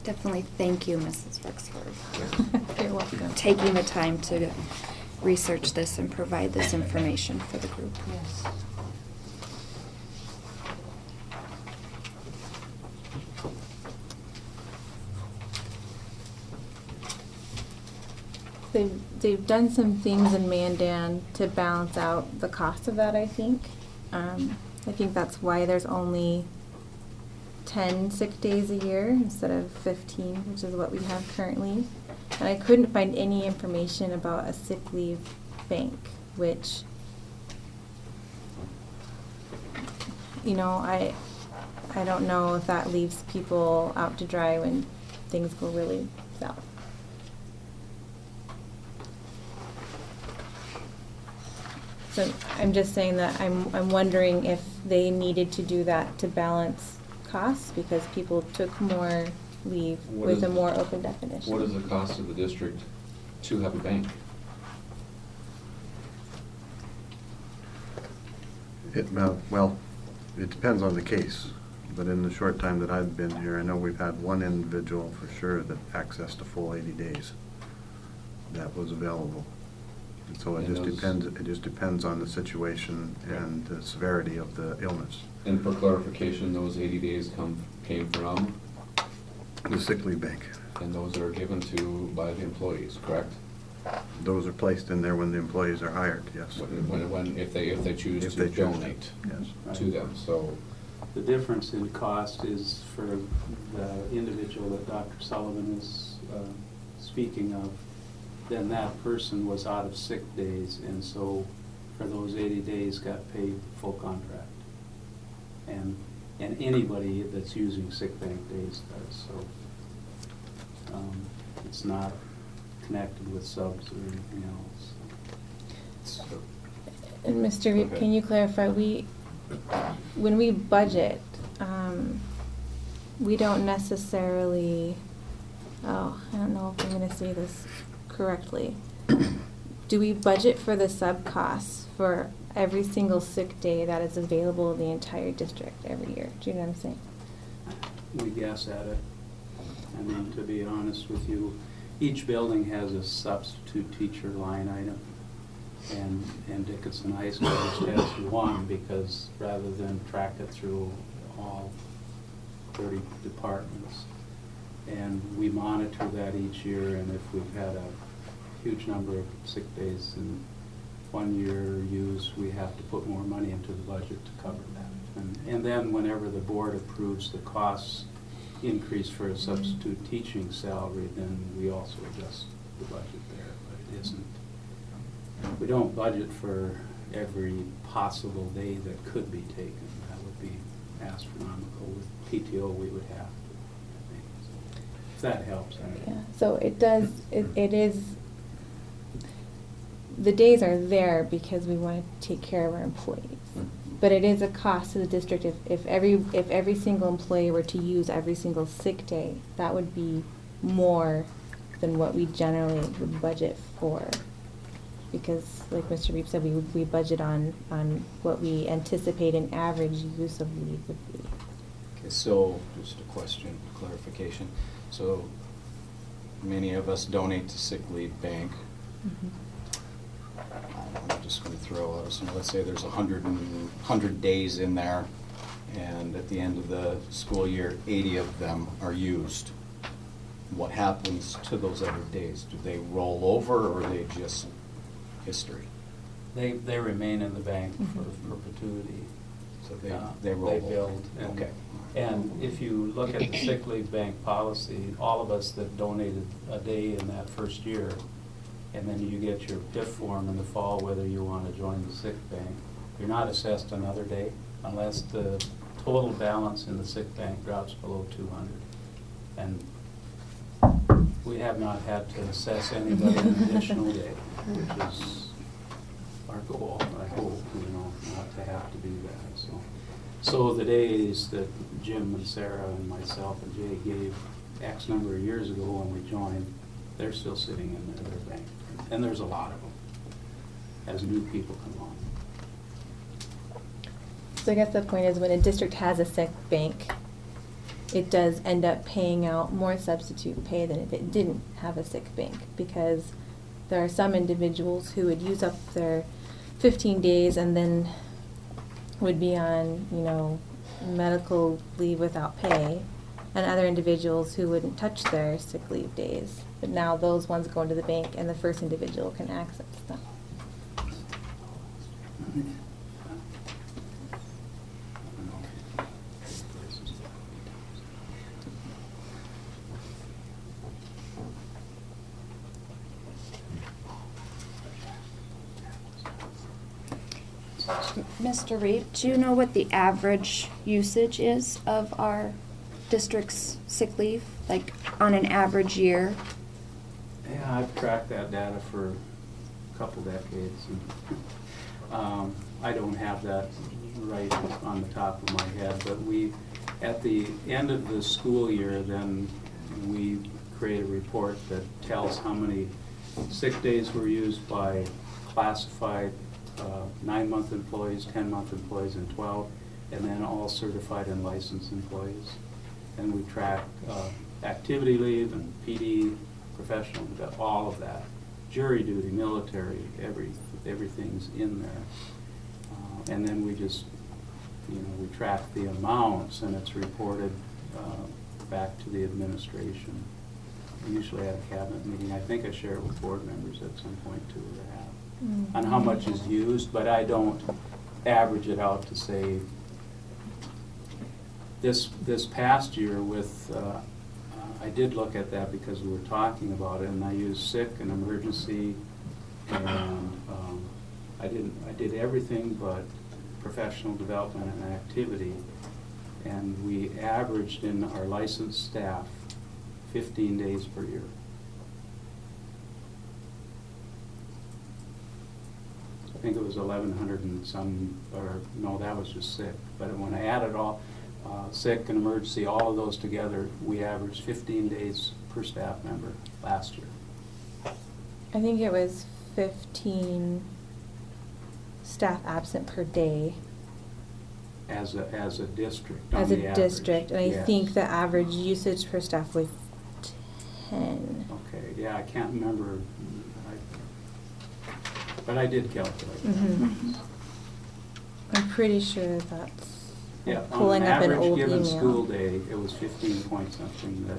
Definitely thank you, Mrs. Rixford, You're welcome. taking the time to research this and provide this information for the group. Yes. They've done some things in Mandan to balance out the cost of that, I think. I think that's why there's only 10 sick days a year instead of 15, which is what we have currently. And I couldn't find any information about a sick leave bank, which, you know, I don't know if that leaves people out to dry when things go really south. So I'm just saying that I'm wondering if they needed to do that to balance costs, because people took more leave with a more open definition. What is the cost of the district to have a bank? Well, it depends on the case, but in the short time that I've been here, I know we've had one individual for sure that accessed a full 80 days. That was available. And so it just depends on the situation and the severity of the illness. And for clarification, those 80 days came from? The sick leave bank. And those are given to by the employees, correct? Those are placed in there when the employees are hired, yes. If they choose to donate to them, so. The difference in cost is for the individual that Dr. Sullivan is speaking of, then that person was out of sick days, and so for those 80 days got paid full contract. And anybody that's using sick bank days does, so it's not connected with subs or anything else. And Mr. Reed, Okay. can you clarify, when we budget we don't necessarily, I don't know if I'm gonna say this correctly. Do we budget for the sub-costs for every single sick day that is available in the entire district every year? Do you know what I'm saying? We guess at it. I mean, to be honest with you, each building has a substitute teacher line item. And Dickinson High School just has one, because rather than track it through all 30 departments. And we monitor that each year, and if we've had a huge number of sick days in one year used, we have to put more money into the budget to cover that. And then whenever the board approves the costs increase for a substitute teaching salary, then we also adjust the budget there, but it isn't. We don't budget for every possible day that could be taken. That would be astronomical. With PTO, we would have to, I think. So, if that helps. Yeah, so it does, it is, the days are there because we want to take care of our employees. But it is a cost to the district if every single employee were to use every single sick day, that would be more than what we generally would budget for. Because, like Mr. Reep said, we budget on what we anticipate an average use of leave would be. Okay, so just a question, clarification. So many of us donate to sick leave bank. I'm just going to throw out some, let's say there's 100 days in there, and at the end of the school year, 80 of them are used. What happens to those other days? Do they roll over, or are they just history? They remain in the bank for perpetuity. So they roll over. They build. And, Okay. And if you look at the sick leave bank policy, all of us that donated a day in that first year, and then you get your PIF form in the fall, whether you want to join the sick bank, you're not assessed another day unless the total balance in the sick bank drops below 200. And we have not had to assess anybody an additional day, which is our goal, I hope, not to have to do that. So the days that Jim and Sarah and myself and Jay gave X number of years ago when we joined, they're still sitting in their bank. And there's a lot of them as new people come on. So I guess the point is, when a district has a sick bank, it does end up paying out more substitute pay than if it didn't have a sick bank, because there are some individuals who would use up their 15 days and then would be on, medical leave without pay, and other individuals who wouldn't touch their sick leave days. But now those ones go into the bank, and the first individual can access them. Mr. Reed, do you know what the average usage is of our district's sick leave, like on an average year? Yeah, I've tracked that data for a couple decades. And, I don't have that right on the top of my head, but at the end of the school year, then we create a report that tells how many sick days were used by classified 9-month employees, 10-month employees, and 12, and then all certified and licensed employees. And we track activity leave and PD, professional, all of that. Jury duty, military, everything's in there. And then we just, we track the amounts, and it's reported back to the administration. Usually at a cabinet meeting. I think I share it with board members at some point too, on how much is used, but I don't average it out to say, this past year with, I did look at that because we were talking about it, and I used sick and emergency, and I did everything but professional development and activity, and we averaged in our licensed staff 15 days per year. I think it was 1,100 and some, or no, that was just sick. But when I added all, sick and emergency, all of those together, we averaged 15 days per staff member last year. I think it was 15 staff absent per day As a district. as on a the average. district, and I Yes. think the average usage per staff was 10. Okay, yeah, I can't remember, but I did calculate that. Mhm. I'm pretty sure that's Yeah, on pulling an up an average old given email. school day, it was 15 point something that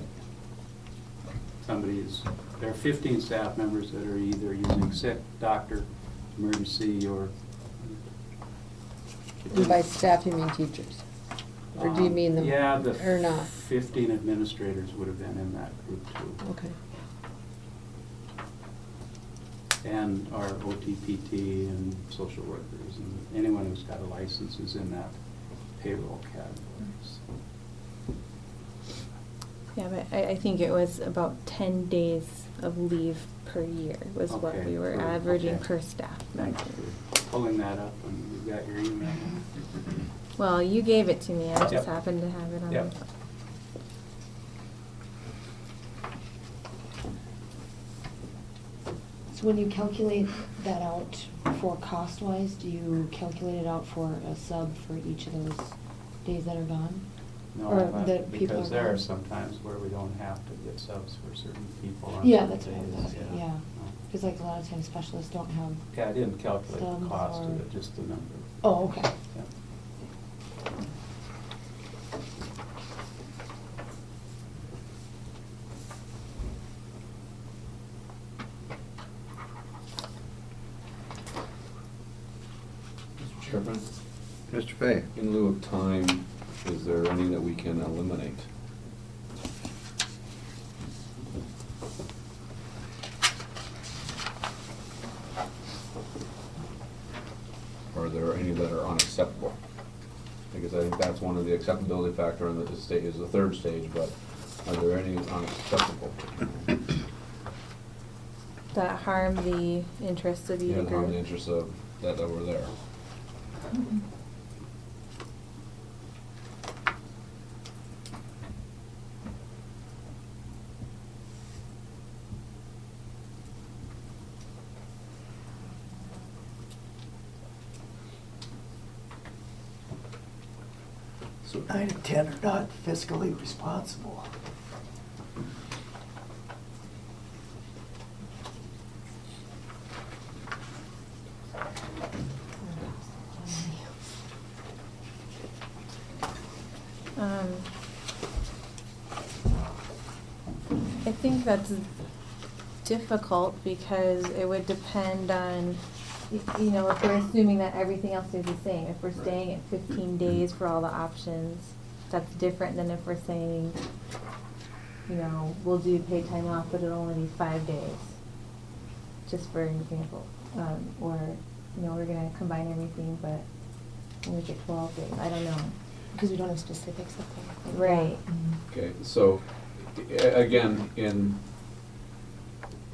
there are 15 staff members that are either using sick, doctor, emergency, or. And by staff, you mean teachers? Or do you mean them, Yeah, or not? 15 administrators would have been in that group too. Okay. And our OTPT and social workers, and anyone who's got a license is in that payroll category. Yeah, but I think it was about 10 days of leave per year was what Okay, we were per- averaging okay. per staff member. Thanks for pulling that up, and you've got your email. Well, you gave it to me, I just Yep. happened to have it on my Yep. phone. So when you calculate that out for cost-wise, do you calculate it out for a sub for each of those days that are gone? No, Or but that people because are there are gone? sometimes where we don't have to get subs for certain people on Yeah, certain that's what I was days, asking, yeah. No. Because like a lot of times specialists don't have, Yeah, I didn't calculate the Subs cost or- of it, just the number. oh, okay. Yeah. Mr. Chairman, Mr. Fay? in lieu of time, is there any that we can eliminate? Are there any that are unacceptable? Because I think that's one of the acceptability factor in the state, is the third stage, but are there any unacceptable? That harm the interests of either Yeah, harm the group. interests of that over there. So 9 and 10 are not fiscally responsible. I think that's difficult because it would depend on, you know, if we're assuming that everything else is the same. If we're staying at 15 days for all the options, that's different than if we're saying, you know, we'll do paid time off, but it'll only be 5 days, just for an example. Or, you know, we're gonna combine everything, but we'll make it 12 days. I don't know. Because we don't have specifics of them. Right. Okay, so, again,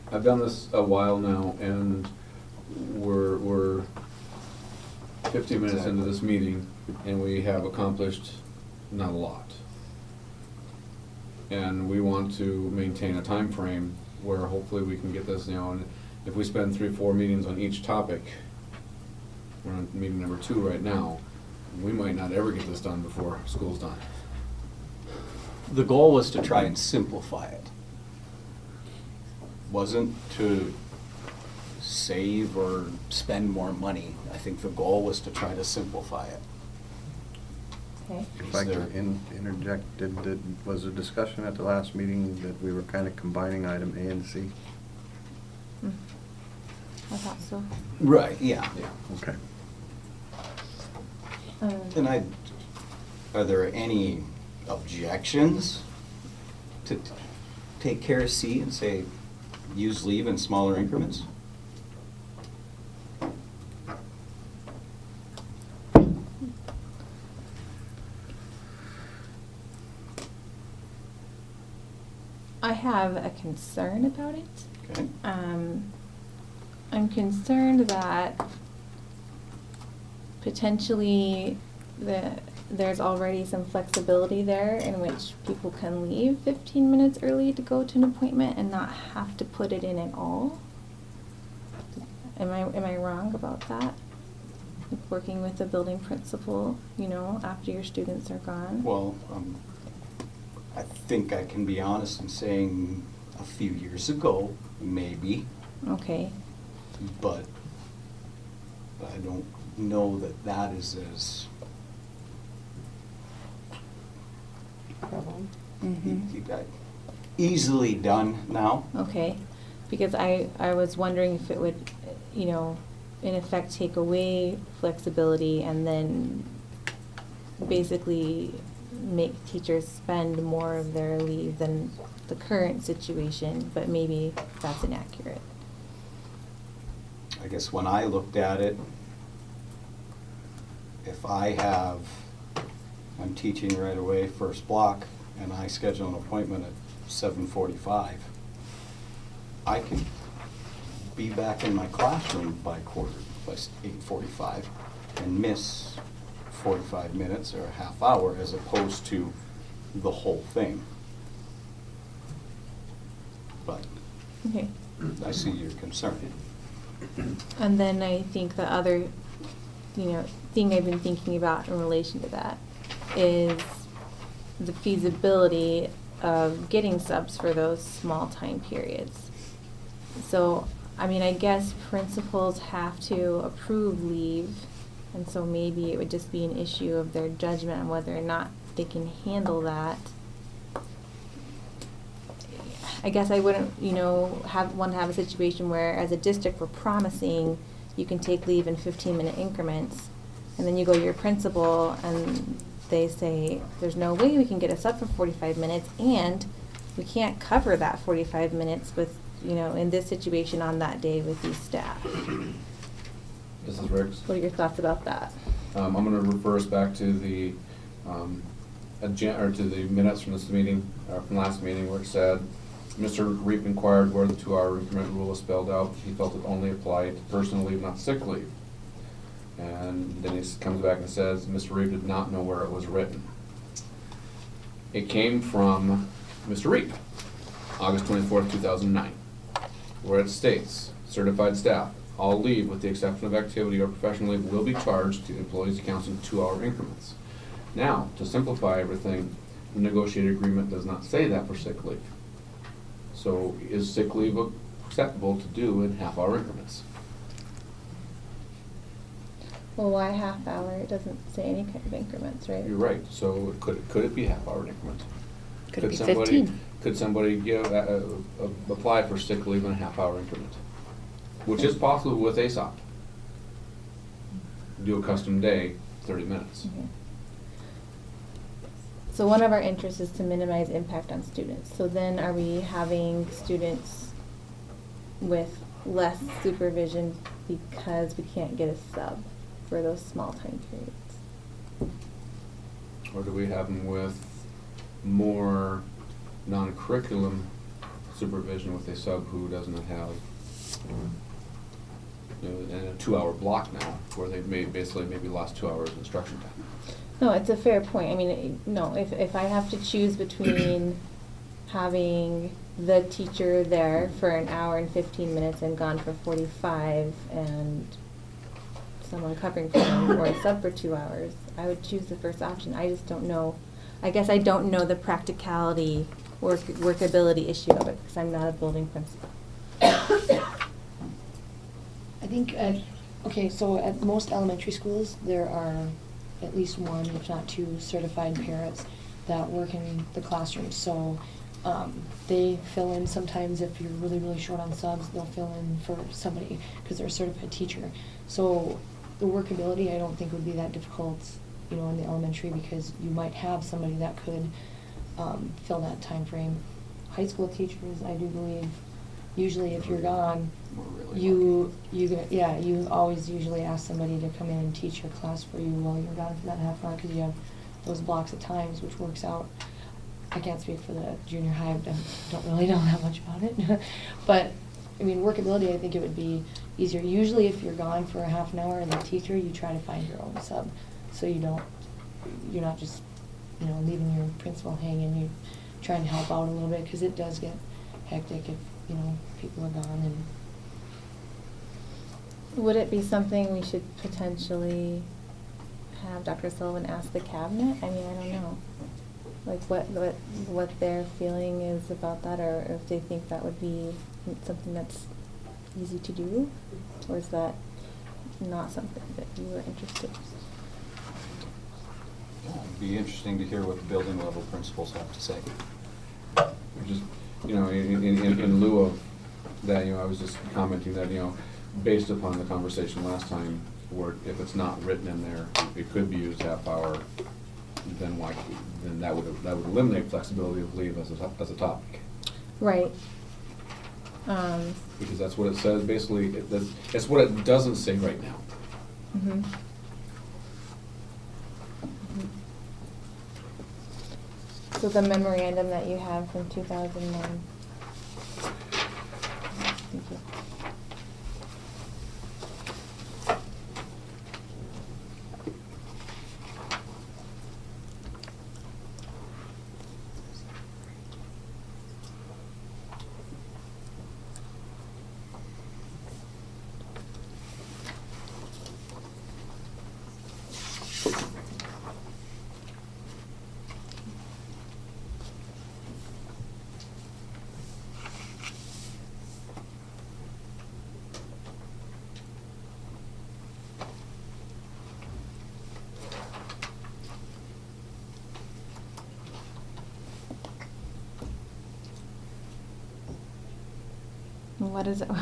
I've done this a while now, and we're 15 minutes into this meeting, and we have accomplished not a lot. And we want to maintain a time frame where hopefully we can get this, you know, and if we spend 3-4 meetings on each topic, we're on meeting number 2 right now, we might not ever get this done before school's done. The goal was to try and simplify it. Wasn't to save or spend more money. I think the goal was to try to simplify it. Okay. If I could interject, was a discussion at the last meeting that we were kind of combining item A and C? I thought so. Right, yeah. Okay. And are there any objections to take care of C and say, use leave in smaller increments? I have a concern about it. Okay. I'm concerned that potentially there's already some flexibility there in which people can leave 15 minutes early to go to an appointment and not have to put it in at all? Am I wrong about that? Like working with the building principal, you know, after your students are gone? Well, I think I can be honest in saying a few years ago, maybe, Okay. but I don't know that that is as easily done now. Okay, because I was wondering if it would, you know, in effect take away flexibility and then basically make teachers spend more of their leave than the current situation, but maybe that's inaccurate. I guess when I looked at it, if I'm teaching right away, first block, and I schedule an appointment at 7:45, I can be back in my classroom by 8:45 and miss 45 minutes or a half hour as opposed to the whole thing. But Okay. I see your concern. And then I think the other, you know, thing I've been thinking about in relation to that is the feasibility of getting subs for those small time periods. So, I mean, I guess principals have to approve leave, and so maybe it would just be an issue of their judgment on whether or not they can handle that. I guess I wouldn't, you know, want to have a situation where, as a district, we're promising you can take leave in 15-minute increments, and then you go to your principal and they say, there's no way we can get us up for 45 minutes, and we can't cover that 45 minutes with, you know, in this situation on that day with these staff. Mrs. Riggs? What are your thoughts about that? I'm going to refer us back to the to the minutes from this meeting, from last meeting, where it said, Mr. Reap inquired where the 2-hour increment rule was spelled out. He felt it only applied to personal leave, not sick leave. And then he comes back and says, Mr. Reap did not know where it was written. It came from Mr. Reap, August 24th, 2009, where it states, certified staff, all leave with the exception of activity or professional leave will be charged to employees' accounts in 2-hour increments. Now, to simplify everything, the negotiated agreement does not say that for sick leave. So is sick leave acceptable to do in half-hour increments? Well, why half hour? It doesn't say any kind of increments, right? You're right. So could it be half-hour increments? Could it be somebody 15? Could somebody apply for sick leave in a half-hour increment? Which is possible with ASOP. Do a custom day, 30 minutes. Okay. So one of our interests is to minimize impact on students. So then are we having students with less supervision because we can't get a sub for those small time periods? Or do we have them with more non-curriculum supervision with a sub who doesn't have, you know, in a 2-hour block now, where they've basically maybe lost 2 hours of instruction time? No, it's a fair point. I mean, no, if I have to choose between having the teacher there for an hour and 15 minutes and gone for 45 and someone covering for them or a sub for 2 hours, I would choose the first option. I just don't know. I guess I don't know the practicality or workability issue of it because I'm not a building principal. I think, okay, so at most elementary schools, there are at least one, if not two, certified parents that work in the classroom. So they fill in sometimes if you're really, really short on subs, they'll fill in for somebody because they're a certified teacher. So the workability, I don't think would be that difficult, you know, in the elementary because you might have somebody that could fill that time frame. High school teachers, I do believe, usually if you're gone, you always usually ask somebody to come in and teach your class for you while you're gone for that half hour because you have those blocks of times, which works out. I can't speak for the junior high, I don't really know that much about it. But, I mean, workability, I think it would be easier. Usually if you're gone for a half an hour as a teacher, you try to find your own sub so you don't you're not just, leaving your principal hanging, you're trying to help out a little bit, because it does get hectic if, people are gone and. Would it be something we should potentially have Dr. Sullivan ask the cabinet? I mean, I don't know. Like what their feeling is about that, or if they think that would be something that's easy to do, or is that not something that you were interested in? It'd be interesting to hear what the building level principals have to say. Just, in lieu of that, I was just commenting that, based upon the conversation last time, where if it's not written in there, it could be used half hour, then that would eliminate flexibility of leave as a topic. Right. Because that's what it says, basically, it's what it doesn't say right now. Mm-hmm. So the memorandum that you have from 2009. Thank you.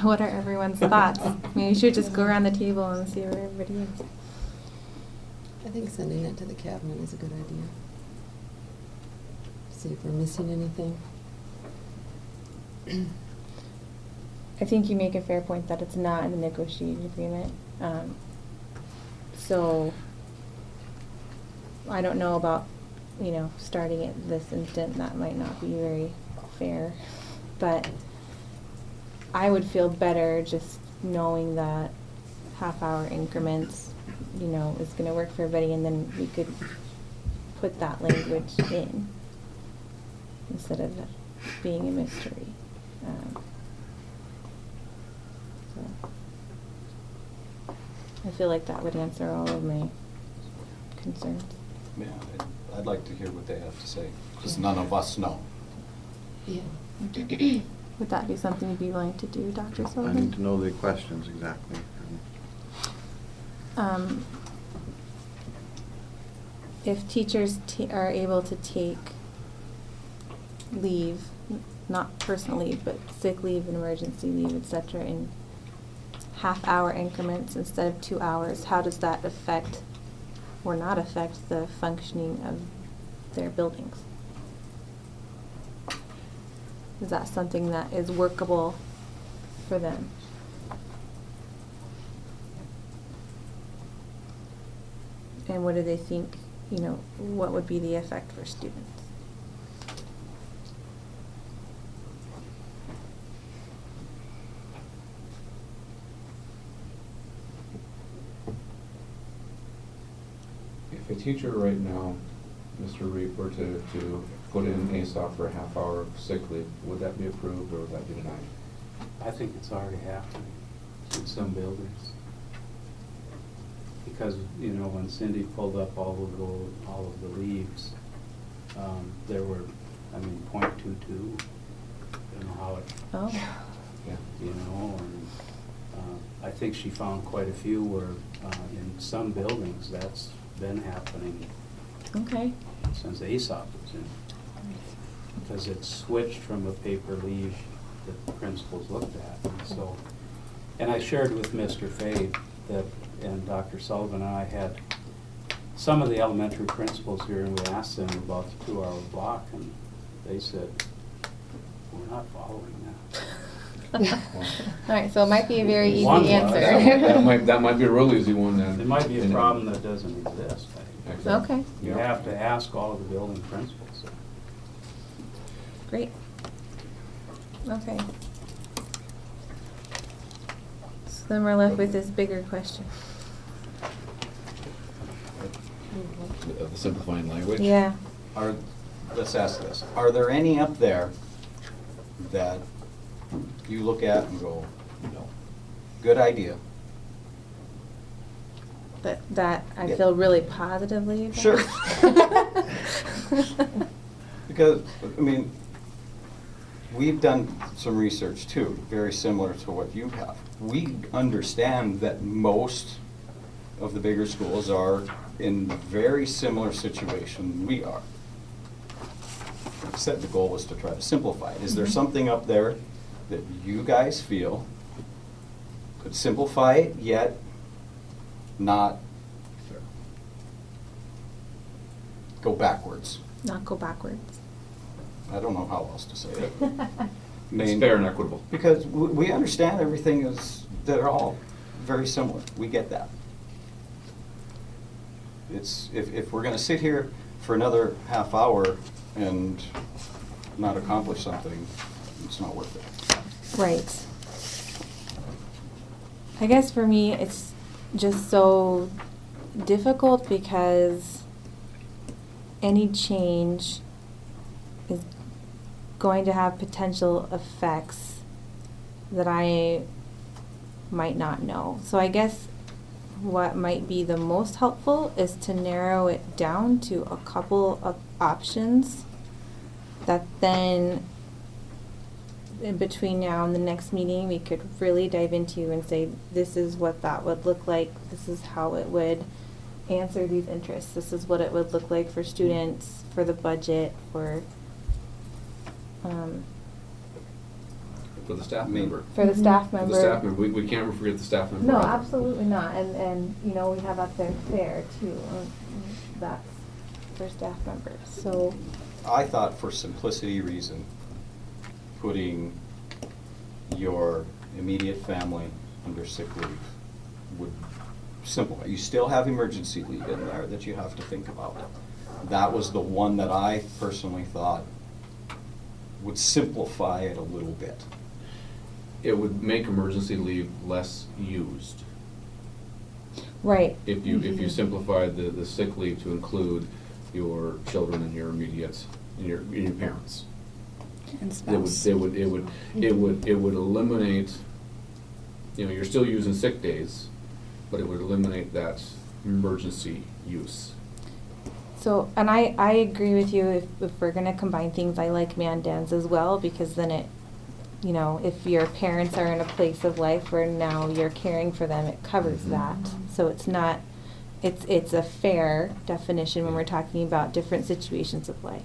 What are everyone's thoughts? I mean, you should just go around the table and see where everybody is. I think sending it to the cabinet is a good idea. See if we're missing anything. I think you make a fair point that it's not in the negotiated agreement. So I don't know about, starting at this instant. That might not be very fair, but I would feel better just knowing that half-hour increments, is going to work for everybody, and then we could put that language in instead of being a mystery. So I feel like that would answer all of my concerns. Yeah, I'd like to hear what they have to say, because none of us know. Yeah. Would that be something you'd be willing to do, Dr. I Sullivan? need to know the questions exactly. If teachers are able to take leave, not personal leave, but sick leave and emergency leave, etc., in half-hour increments instead of 2 hours, how does that affect or not affect the functioning of their buildings? Is that something that is workable for them? And what do they think, what would be the effect for students? If a teacher right now, Mr. Reed, were to put in ASOP for a half hour of sick leave, would that be approved or would that be denied? I think it's already happening in some buildings. Because, when Cindy pulled up all of the leaves, there were, 0.22, how it, Oh. Yeah. and I think she found quite a few where in some buildings that's been happening Okay. since ASOP was in. Because it switched from a paper leave that the principals looked at. And I shared with Mr. Fade and Dr. Sullivan and I had some of the elementary principals here, and we asked them about the 2-hour block, and they said, we're not following that. All right, so it might be a very easy One was. answer. That might be a real easy one then. It might be a problem that doesn't exist. Exactly. Okay, You have to ask all of the building principals. great. Okay. So then we're left with this bigger question. of the simplifying language. Yeah. Let's ask this, are there any up there that you look at and go, No. good idea? But that I Yeah. feel really positively about. Sure. Because, I mean, we've done some research too, very similar to what you have. We understand that most of the bigger schools are in a very similar situation we are. Like I said, the goal was to try to simplify it. Is there something up there that you guys feel could simplify it, yet not go backwards? Not go backwards. I don't know how else to say it. I It's mean, fair and equitable. because we understand everything is, they're all very similar. We get that. It's, if we're gonna sit here for another half hour and not accomplish something, it's not worth it. Right. I guess for me, it's just so difficult because any change is going to have potential effects that I might not know. So I guess what might be the most helpful is to narrow it down to a couple of options that then in between now and the next meeting we could really dive into and say this is what that would look like, this is how it would answer these interests, this is what it would look like for students, for the budget, for For the staff I mean, member. for the staff For member. the staff member, we can't forget the staff member. No, either. absolutely not, and you know, we have up there fair too, that's for staff members, so. I thought for simplicity reason, putting your immediate family under sick leave would simplify. You still have emergency leave in there that you have to think about. That was the one that I personally thought would simplify it a little bit. It would make emergency leave less used. Right. If you simplified the sick leave to include your children and your immediate, and your parents. And It would eliminate, you're still using sick days, but it would eliminate that emergency use. So, and I agree with you, if we're gonna combine things, I like Mandan's as well, because then it, if your parents are in a place of life where now you're caring for them, it covers that. So it's not, it's a fair definition when we're talking about different situations of life.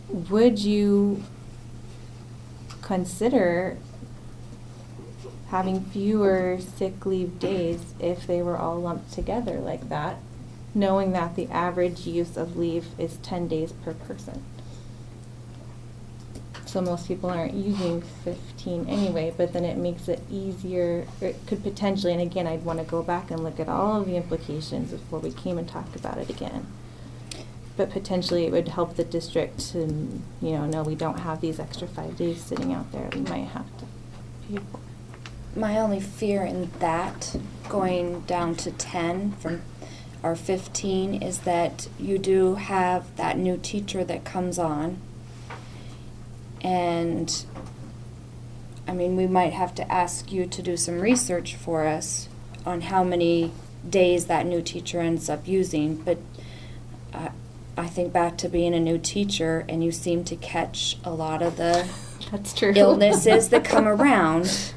Would you consider having fewer sick leave days if they were all lumped together like that, knowing that the average use of leave is 10 days per person? So most people aren't using 15 anyway, but then it makes it easier, or it could potentially, and again, I'd want to go back and look at all of the implications before we came and talked about it again. But potentially it would help the district to, know we don't have these extra 5 days sitting out there we might have to pay for. My only fear in that, going down to 10 from or 15, is that you do have that new teacher that comes on. And, we might have to ask you to do some research for us on how many days that new teacher ends up using. But I think back to being a new teacher, and you seem to catch a lot of the That's true. illnesses that come around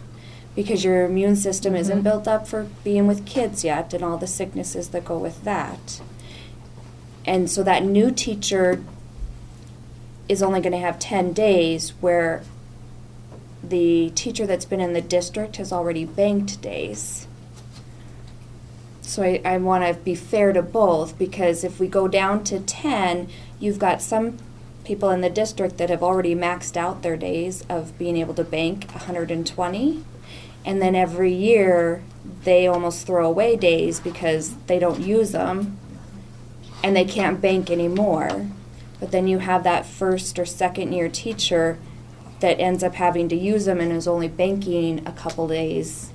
because your immune system isn't Mhm. built up for being with kids yet, and all the sicknesses that go with that. And so that new teacher is only going to have 10 days, where the teacher that's been in the district has already banked days. So I want to be fair to both, because if we go down to 10, you've got some people in the district that have already maxed out their days of being able to bank 120. And then every year, they almost throw away days because they don't use them, and they can't bank anymore. But then you have that first or second year teacher that ends up having to use them and is only banking a couple days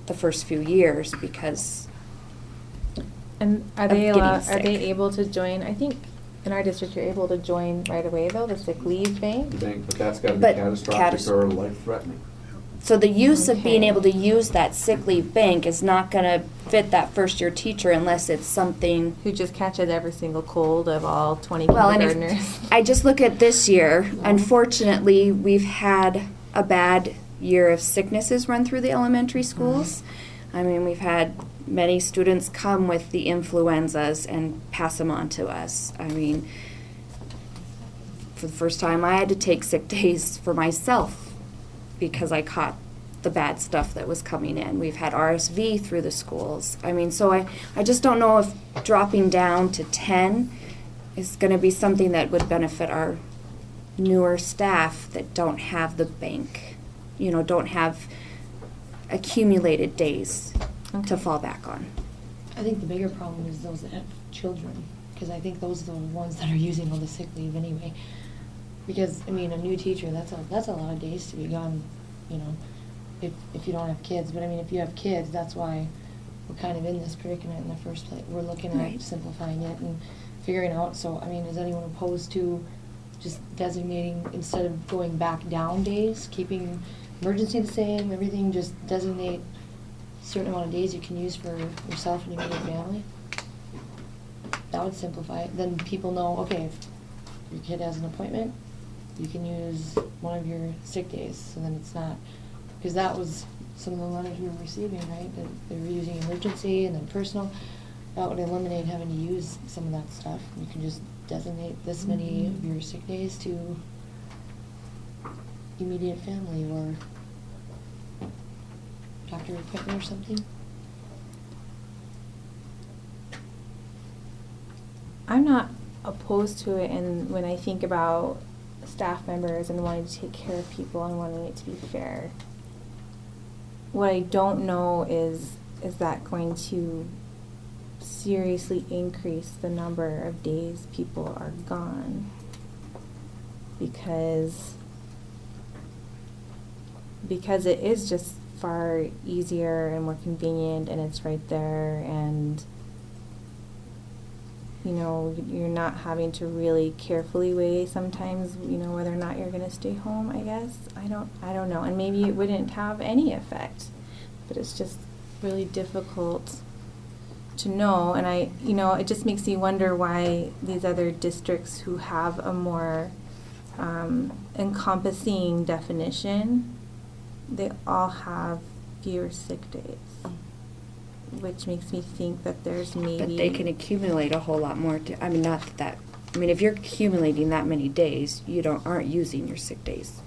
the first few years, because And are of they getting allowed, are sick. they able to join, I think in our district, you're able to join right away though, the sick leave bank? The bank, but that's gotta be But catastrophic or life-threatening. So the use of being Okay. able to use that sick leave bank is not gonna fit that first year teacher unless it's something. Who just catches every single cold of all 20 Well, and kindergartners? if, I just look at this year, unfortunately, we've had a bad year of sicknesses run through the elementary schools. I mean, we've had many students come with the influenzas and pass them on to us. I mean, for the first time, I had to take sick days for myself because I caught the bad stuff that was coming in. We've had RSV through the schools. I mean, so I just don't know if dropping down to 10 is going to be something that would benefit our newer staff that don't have the bank, don't have accumulated days to fall back on. I think the bigger problem is those that have children, because I think those are the ones that are using all the sick leave anyway. Because, I mean, a new teacher, that's a lot of days to be gone, if you don't have kids. But I mean, if you have kids, that's why we're kind of in this predicament in the first place. We're looking Right. at simplifying it and figuring out, so, I mean, is anyone opposed to just designating, instead of going back down days, keeping emergency the same, everything, just designate a certain amount of days you can use for yourself and your immediate family? That would simplify it. Then people know, okay, if your kid has an appointment, you can use one of your sick days, so then it's not, because that was some of the letters we were receiving, right? That they were using emergency and then personal. That would eliminate having to use some of that stuff. You can just designate this many of your sick days to immediate family or doctor appointment or something. I'm not opposed to it, and when I think about staff members and wanting to take care of people and wanting it to be fair, what I don't know is that going to seriously increase the number of days people are gone? Because it is just far easier and more convenient, and it's right there, and you're not having to really carefully weigh sometimes, whether or not you're going to stay home, I guess. I don't know. And maybe it wouldn't have any effect, but it's just really difficult to know. And it just makes me wonder why these other districts who have a more encompassing definition, they all have fewer sick days. Which makes me think that there's maybe... But they can accumulate a whole lot more. If you're accumulating that many days, aren't using your sick days.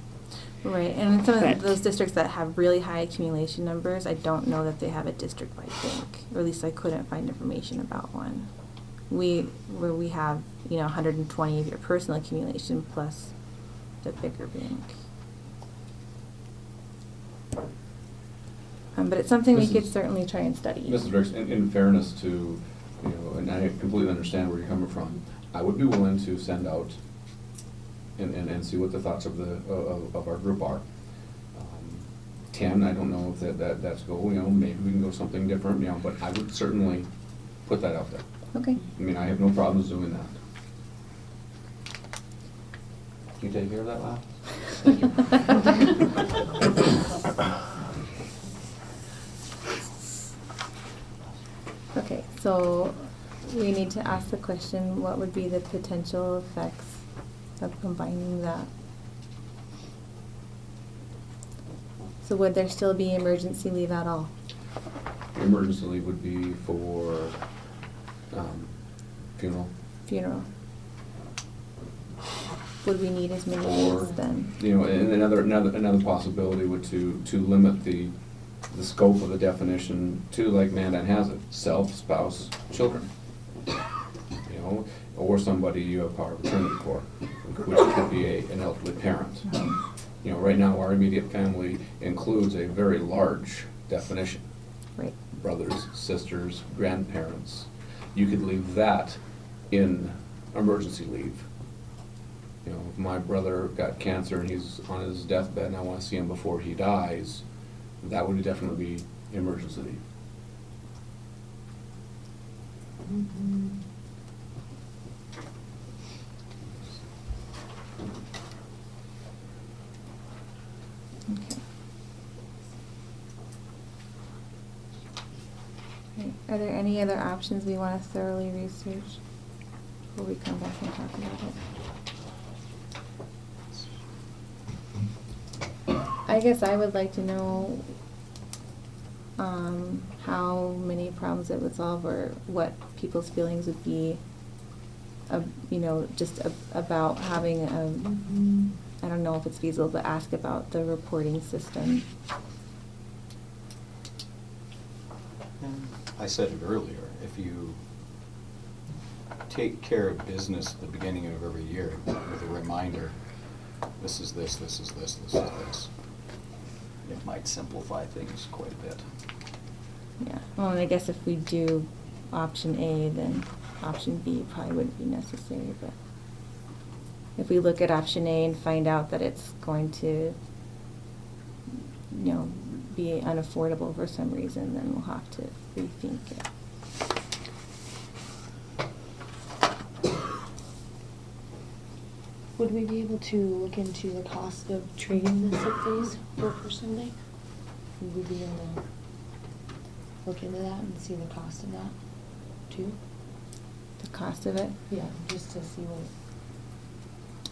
Right, and in some But- of those districts that have really high accumulation numbers, I don't know that they have a district-wide bank, or at least I couldn't find information about one. Where we have, 120 of your personal accumulation plus the bigger bank. But it's something we could certainly try and study. Mrs. Ricks, in fairness to, and I completely understand where you're coming from, I would be willing to send out and see what the thoughts of our group are. 10, I don't know if that's go, maybe we can go something different, but I would certainly put that out there. Okay. I mean, I have no problems doing that. Can you take care of that, Lyle? Thank you. Okay, so we need to ask the question, what would be the potential effects of combining that? So would there still be emergency leave at all? Emergency leave would be for funeral. Funeral. Would we need as many Or, days then? and another possibility would to limit the scope of the definition to, like Mandan has it, self, spouse, children. Or somebody you have power of attorney for, which could be an elderly parent. Right now, our immediate family includes a very large definition. Right. Brothers, sisters, grandparents. You could leave that in emergency leave. If my brother got cancer and he's on his deathbed and I want to see him before he dies, that would definitely be emergency leave. Okay. Okay, are there any other options we want to thoroughly research before we come back and talk about it? I guess I would like to know how many problems it would solve, or what people's feelings would be, just about having I don't know if it's feasible, but ask about the reporting system. I said it earlier, if you take care of business at the beginning of every year with a reminder, this is this, this is this, this is this, it might simplify things quite a bit. Yeah, well, and I guess if we do option A, then option B probably wouldn't be necessary, but if we look at option A and find out that it's going to, be unaffordable for some reason, then we'll have to rethink it. Would we be able to look into the cost of trading the sick days for personal day? Would we be able to look into that and see the cost of that too? The cost of it? Yeah, just to see what.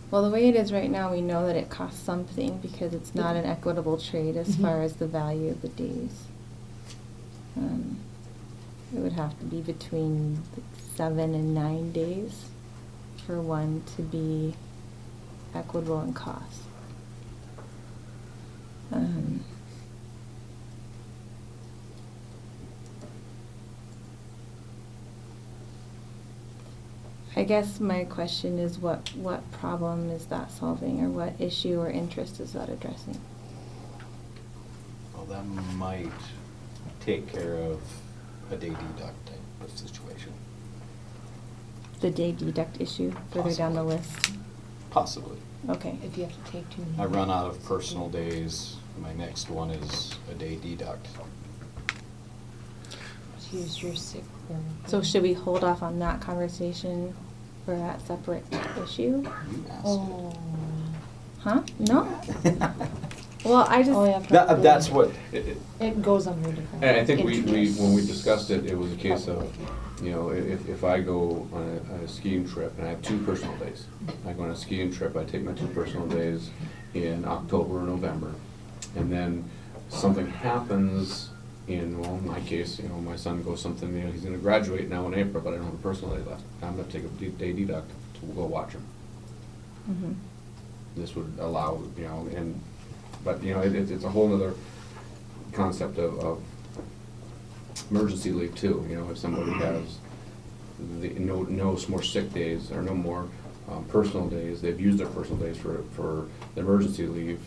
Well, the way it is right now, we know that it costs something because it's not an equitable trade as far as the value of the days. It would have to be between 7 and 9 days for one to be equitable in cost. I guess my question is what problem is that solving, or what issue or interest is that addressing? Well, that might take care of a day deduct type of situation. The day deduct issue further down the list? Possibly. Okay. If you have to take too many. I run out of personal days, my next one is a day deduct. Use your sick or. So should we hold off on that conversation for that separate issue? You asked Oh. Huh? No? Well, I just. Oh, yeah, That's what, It goes under different. And I think interests. when we discussed it, it was a case of, if I go on a skiing trip and I have 2 personal days, I go on a skiing trip, I take my 2 personal days in October or November, and then something happens in my case, my son goes something, he's gonna graduate now in April, but I don't have a personal day left. I'm gonna take a day deduct to go watch him. Mhm. This would allow, but it's a whole other concept of emergency leave too. If somebody has no more sick days or no more personal days, they've used their personal days for the emergency leave,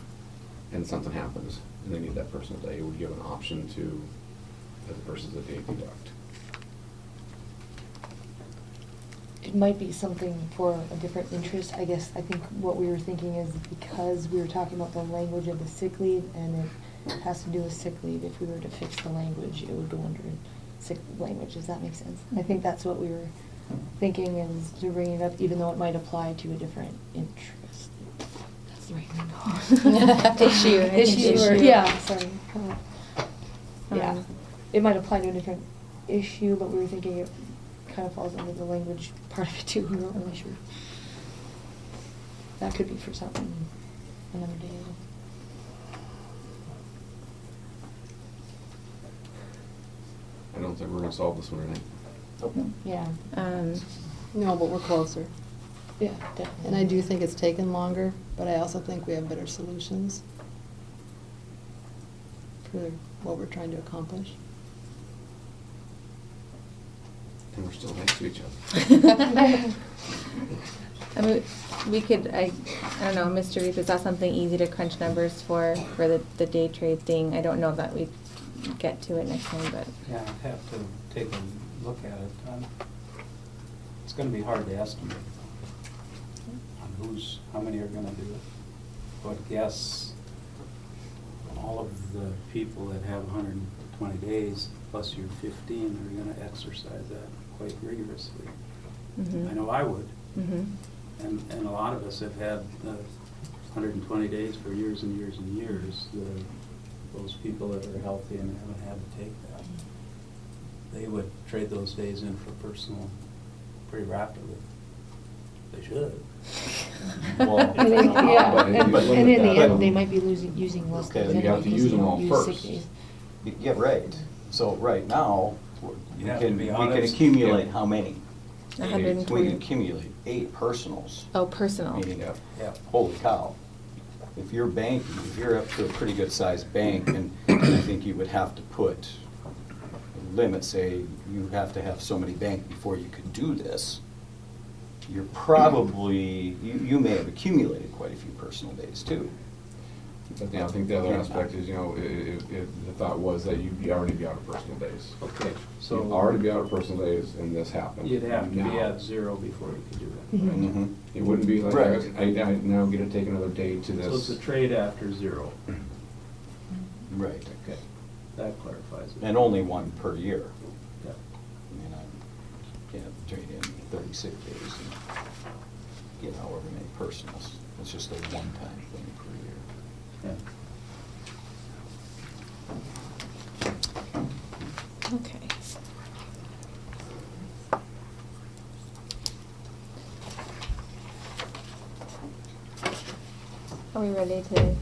and something happens and they need that personal day, it would give an option to, versus a day deduct. It might be something for a different interest, I guess. I think what we were thinking is because we were talking about the language of the sick leave, and it has to do with sick leave, if we were to fix the language, it would go under sick language. Does that make sense? I think that's what we were thinking, is to bring it up, even though it might apply to a different interest. That's the right word. Issue, or, yeah, sorry. Yeah, it might apply to a different issue, but we were thinking it kind of falls under the language part of it too. We weren't really sure. That could be for something another day. I don't think we're gonna solve this one tonight. Yeah. No, but we're closer. Yeah, definitely. And I do think it's taken longer, but I also think we have better solutions for what we're trying to accomplish. And we're still next to each other. I mean, we could, I don't know, Mr. Reef, is that something easy to crunch numbers for the day trade thing? I don't know that we'd get to it next time, but. Yeah, I'd have to take a look at it. It's gonna be hard to estimate on how many are gonna do it. But guess all of the people that have 120 120 days, plus your 15, are gonna exercise that quite rigorously. I know I would. And a lot of us have had 120 days for years and years and years. Those people that are healthy and haven't had to take that, they would trade those days in for personal pretty rapidly. They should. Well, And in, yeah, but if you and limit in the that- end, they might be using less Okay, days then you have anyway to because use they them all don't use sick first. days. Yeah, right. So right now, we You have to can, be we can honest. accumulate how many? 120. We can accumulate 8 personals. Oh, personal. Meaning, Yeah. holy cow. If you're banking, if you're up to a pretty good sized bank, and I think you would have to put a limit, say you have to have so many bank before you could do this, you're probably, you may have accumulated quite a few personal days too. But yeah, I think the other aspect is, you know, the thought was that you'd already be out of personal days. Okay, So you'd so already be out of personal days and this happened. you'd have to be Now, at 0 before you could do that. Mhm. It wouldn't be like, Right. I now get to take another day to So it's this. a trade after 0. Right. Okay, that clarifies it. And only one per year. Yeah. I mean, I can't trade in 30 sick days and get however many personals. It's just a one-time thing per year. Yeah. Okay. Are we ready to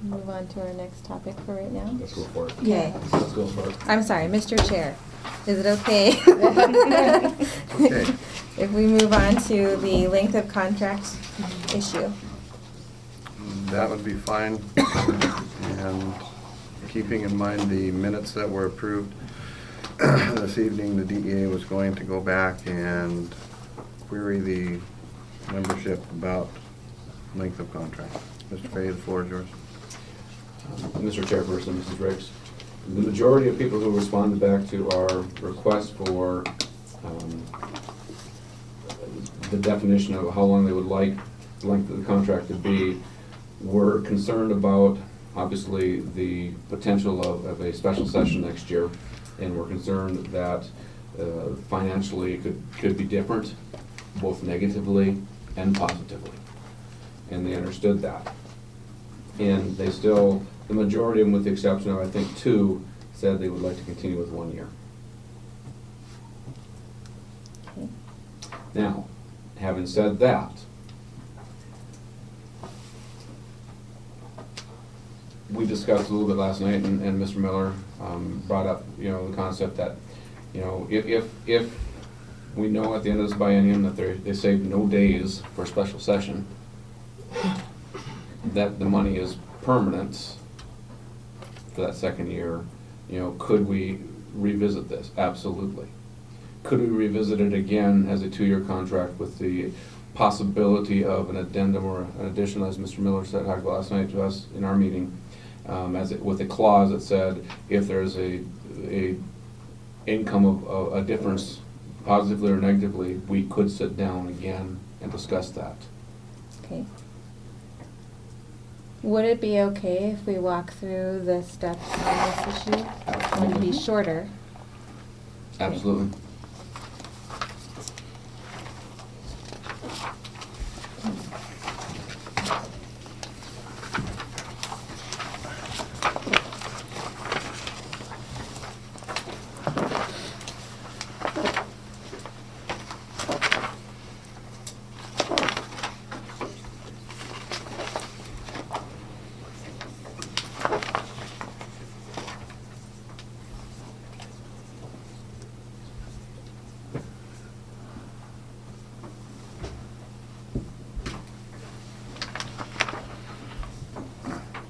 move on to our next topic for right now? Let's go for it. Okay. Let's go for it. I'm sorry, Mr. Chair. Is it okay? Okay. If we move on to the length of contract issue. That would be fine. And keeping in mind the minutes that were approved this evening, the DEA was going to go back and query the membership about length of contract. Mr. Fay, the floor is yours. Mr. Chairperson, Mrs. Riggs, the majority of people who responded back to our request for the definition of how long they would like the length of the contract to be were concerned about, obviously, the potential of a special session next year, and were concerned that financially it could be different, both negatively and positively. And they understood that. And they still, the majority of them, with the exception of, I think, 2, said they would like to continue with 1 year. Okay. Now, having said that, we discussed a little bit last night, and Mr. Miller brought up, you know, the concept that, you know, if we know at the end of this biennium that they saved no days for a special session, that the money is permanent for that second year, you know, could we revisit this? Absolutely. Could we revisit it again as a 2-year contract with the possibility of an addendum or an addition, as Mr. Miller said, talked about last night to us in our meeting, with a clause that said if there's a income of a difference, positively or negatively, we could sit down again and discuss that. Okay. Would it be okay if we walk through the steps on this issue? It's going to be shorter. Absolutely.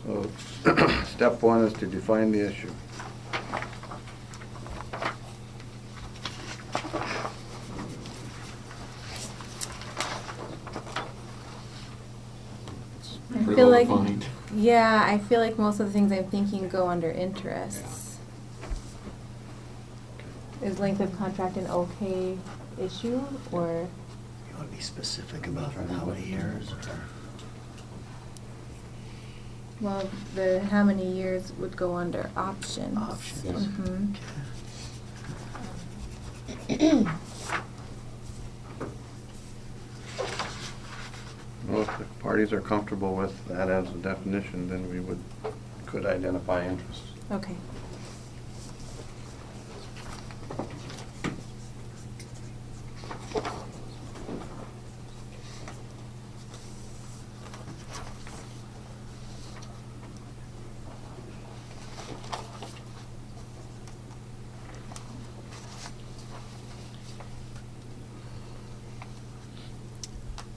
So, step 1 is to define the issue. I Pretty feel well like, defined. yeah, I feel like most of the things I'm thinking go under interests. Is length of contract an okay issue, or? You want to be specific about how many years or? Well, the how many years would go under options. Options. Yes. Mhm. Well, if the parties are comfortable with that as a definition, then we could identify interests. Okay.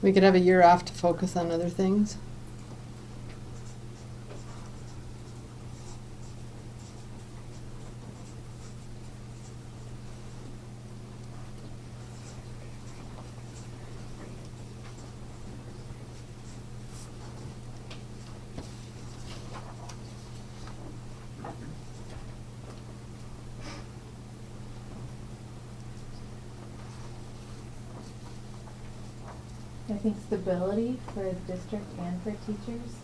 We could have a year off to focus on other things. I think stability for the district and for teachers.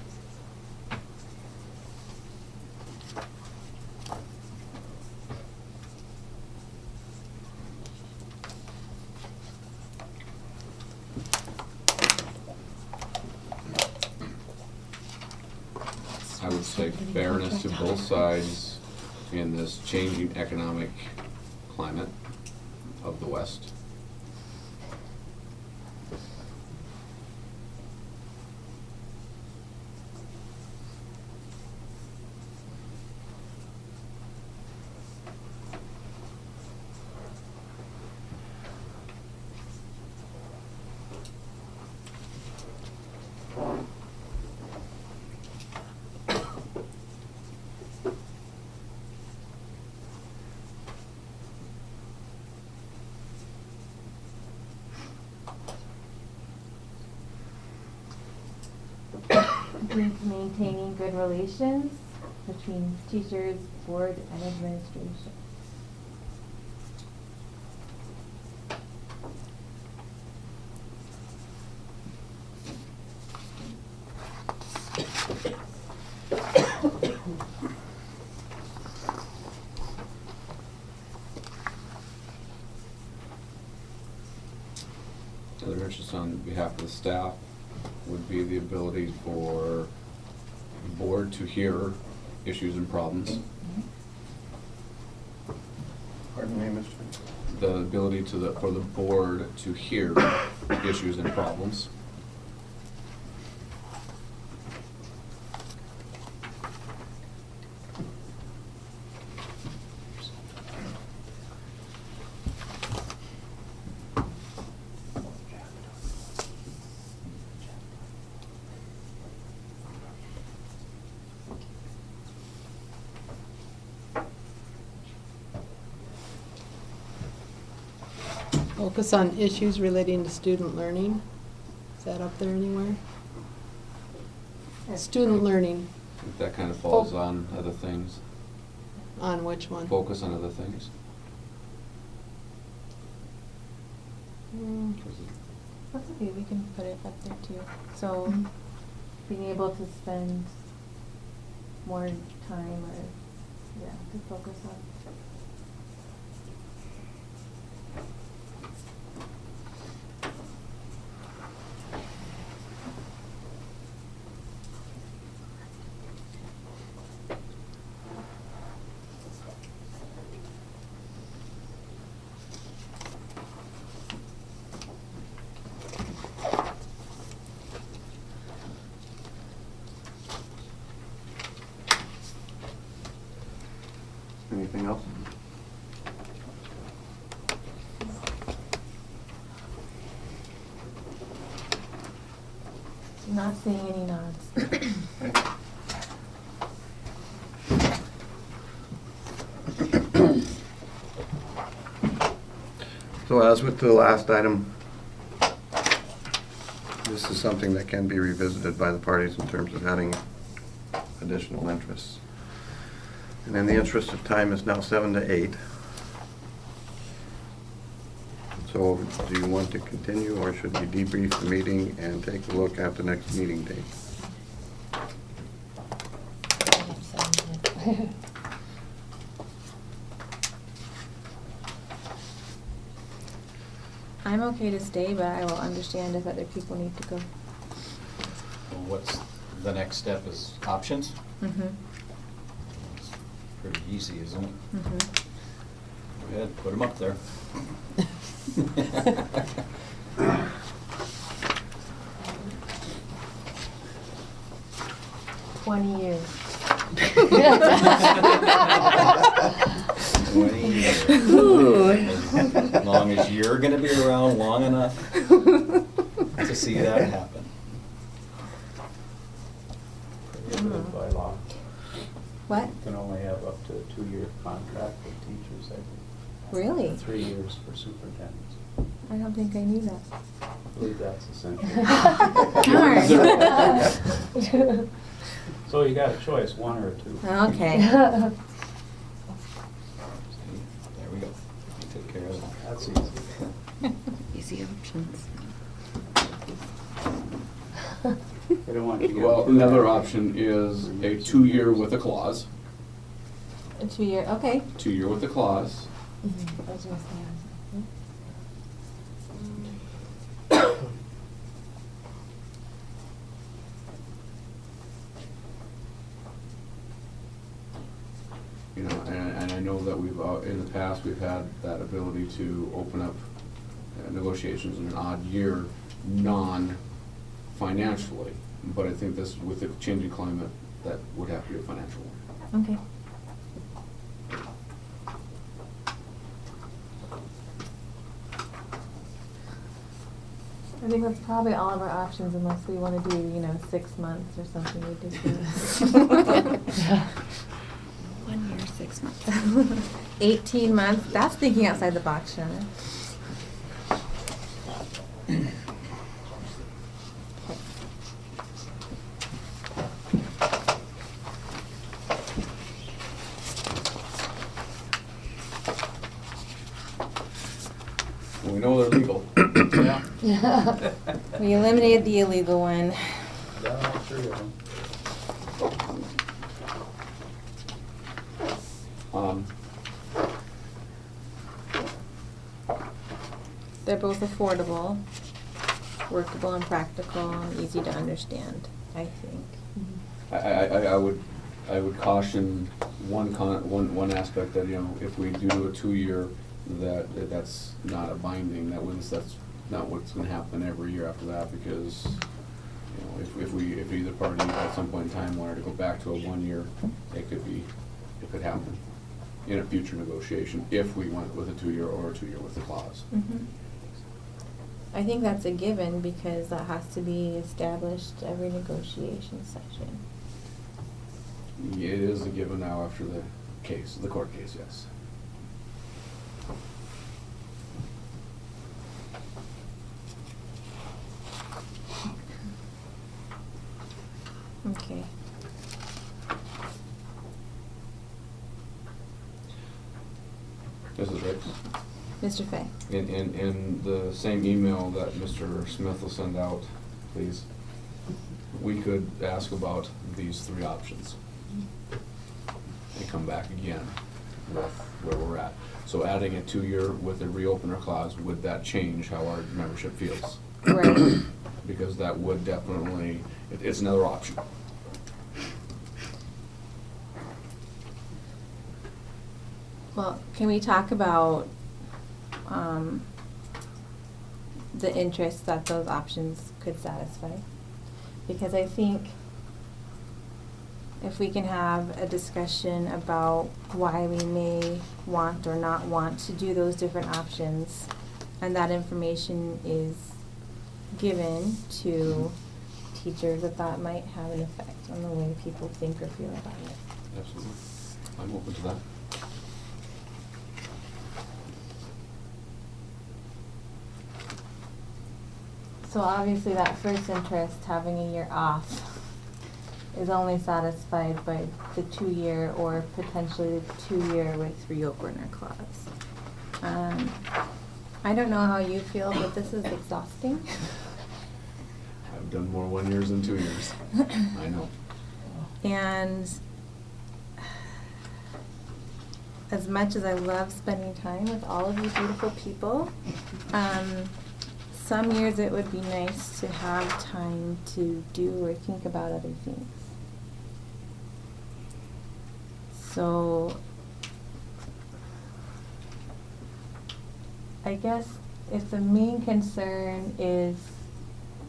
I would say fairness to both sides in this changing economic climate of the West. Maintaining good relations between teachers, board, and administration. Other interests on behalf of the staff would be the ability for the board to hear issues and problems. Pardon me, Mr. The ability for the board to hear issues and problems. Focus on issues relating to student learning. Is that up there anywhere? Student learning, I think that kind of falls on other things. on which one? Focus on other things. Mm, 'Cause That's okay, we can put it up there too. So, being able to spend more time or, yeah, to focus on. Anything else? Not seeing any nods. So as with the last item, this is something that can be revisited by the parties in terms of adding additional interests. And in the interest of time, it's now 7 to 8. So do you want to continue, or should we debrief the meeting and take a look at the next meeting date? I'm okay to stay, but I will understand if other people need to go. Well, what's the next step is options? Mm-hmm. It's pretty easy, isn't it? Mm-hmm. Go ahead, put them up there. 20 years. 20 years. As long as you're gonna be around long enough to see that happen. Prohibited by law. What? You can only have up to a 2-year contract with teachers, I think. Really? 3 years for superintendents. I don't think I knew that. I believe that's essential. Darn. So you got a choice, 1 or 2. Okay. There we go. You take care of that. That's easy. Easy options. They don't want you to get. Well, another option is a 2-year with a clause, A 2-year, okay. 2-year with a clause. I was gonna say, You know, and I know that we've, in the past, we've had that ability to open up negotiations in an odd year, non-financially. But I think this, with the changing climate, that would have to be a financial one. Okay. I think that's probably all of our options unless we want to do, 6 months or something ridiculous. 1 year, 6 months. 18 months, that's thinking outside the box, Shannon. We know they're legal. Yeah. We eliminated the illegal one. Got all 3 of them. They're both affordable, workable and practical, and easy to understand, I think. I would caution one aspect that, if we do a 2-year, that's not a binding, that's not what's gonna happen every year after that, because, if either party at some point in time wanted to go back to a 1-year, it could happen in a future negotiation, if we went with a 2-year or a 2-year with a clause. Mhm. I think that's a given because that has to be established every negotiation session. It is a given now after the court case, yes. Okay. Mrs. Ricks? Mr. Fay? In the same email that Mr. Smith will send out, please, we could ask about these 3 options and come back again with where we're at. So adding a 2-year with a reopener clause, would that change how our membership feels? Right. Because that would definitely, it's another option. Well, can we talk about the interest that those options could satisfy? Because I think if we can have a discussion about why we may want or not want to do those different options, and that information is given to teachers, that might have an effect on the way people think or feel about it. Absolutely. I'm open to that. So obviously that first interest, having a year off, is only satisfied by the 2-year or potentially the 2-year with reopener clause. I don't know how you feel, but this is exhausting. I've done more 1 years than 2 years. I know. And as much as I love spending time with all of you beautiful people, some years it would be nice to have time to do or think about other things. So I guess if the main concern is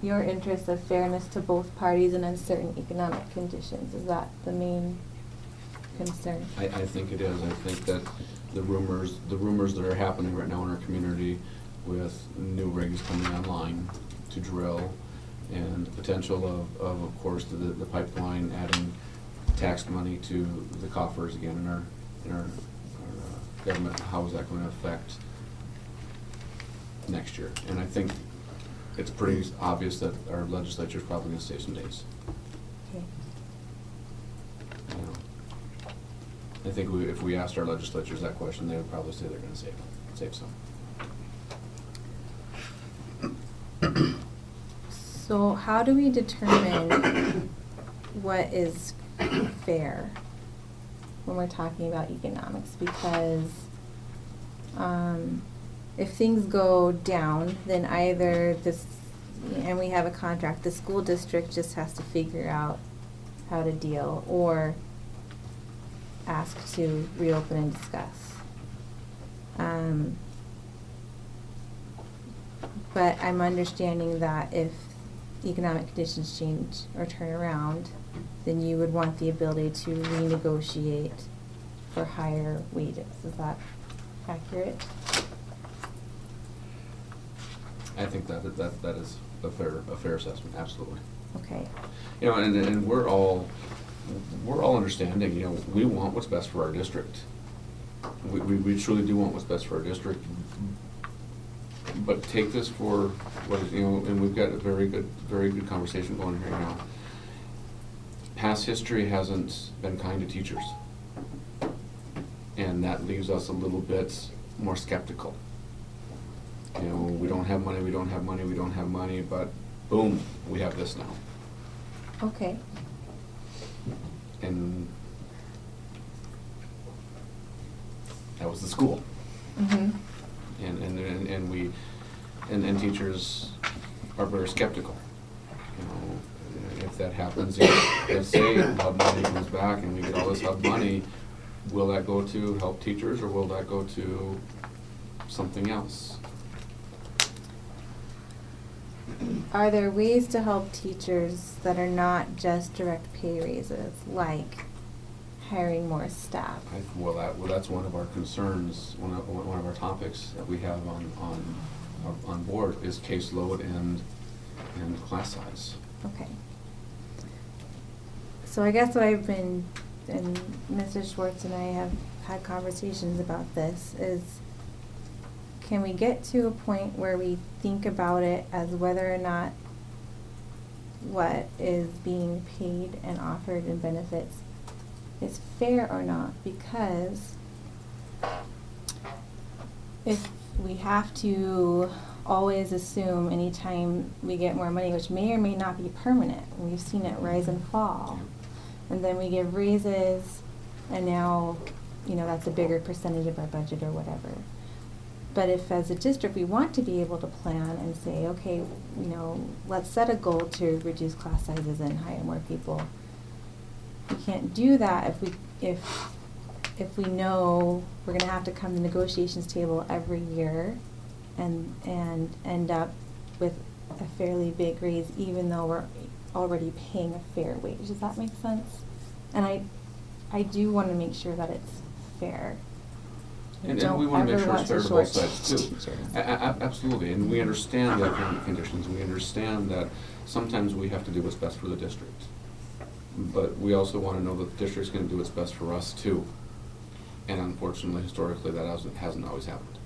your interest of fairness to both parties in uncertain economic conditions, is that the main concern? I think it is. I think that the rumors that are happening right now in our community with new rigs coming online to drill and the potential of course, the pipeline adding tax money to the coffers again in our government, how is that going to affect next year? And I think it's pretty obvious that our legislature is probably going to save some days. Okay. You know, I think if we asked our legislatures that question, they would probably say they're going to save some. So how do we determine what is fair when we're talking about economics? Because if things go down, then either this, and we have a contract, the school district just has to figure out how to deal or ask to reopen and discuss. But I'm understanding that if economic conditions change or turn around, then you would want the ability to renegotiate for higher wages. Is that accurate? I think that is a fair assessment, absolutely. Okay. You know, and we're all understanding, you know, we want what's best for our district. We truly do want what's best for our district. But take this for what is, you know, and we've got a very good conversation going here now. Past history hasn't been kind to teachers. And that leaves us a little bit more skeptical. You know, we don't have money, but boom, we have this now. Okay. And that was the school. Mm-hmm. And teachers are very skeptical. You know, if that happens, if say hub money comes back and we get all this hub money, will that go to help teachers or will that go to something else? Are there ways to help teachers that are not just direct pay raises, like hiring more staff? Well, that's one of our concerns. One of our topics that we have on board is caseload and class size. Okay. So I guess what I've been, and Mrs. Schwartz and I have had conversations about this, is can we get to a point where we think about it as whether or not what is being paid and offered in benefits is fair or not? Because if we have to always assume anytime we get more money, which may or may not be permanent, and we've seen it rise and fall, and then we give raises, and now, you know, that's a bigger percentage of our budget or whatever. But if as a district we want to be able to plan and say, okay, you know, let's set a goal to reduce class sizes and hire more people, we can't do that if we know we're going to have to come to the negotiations table every year and end up with a fairly big raise, even though we're already paying a fair wage. Does that make sense? And I do want to make sure that it's fair. And we want to make sure it's fair to both sides too. Absolutely, and we understand the economic conditions. We understand that sometimes we have to do what's best for the district. But we also want to know that the district's going to do what's best for us too. And unfortunately, historically, that hasn't always happened.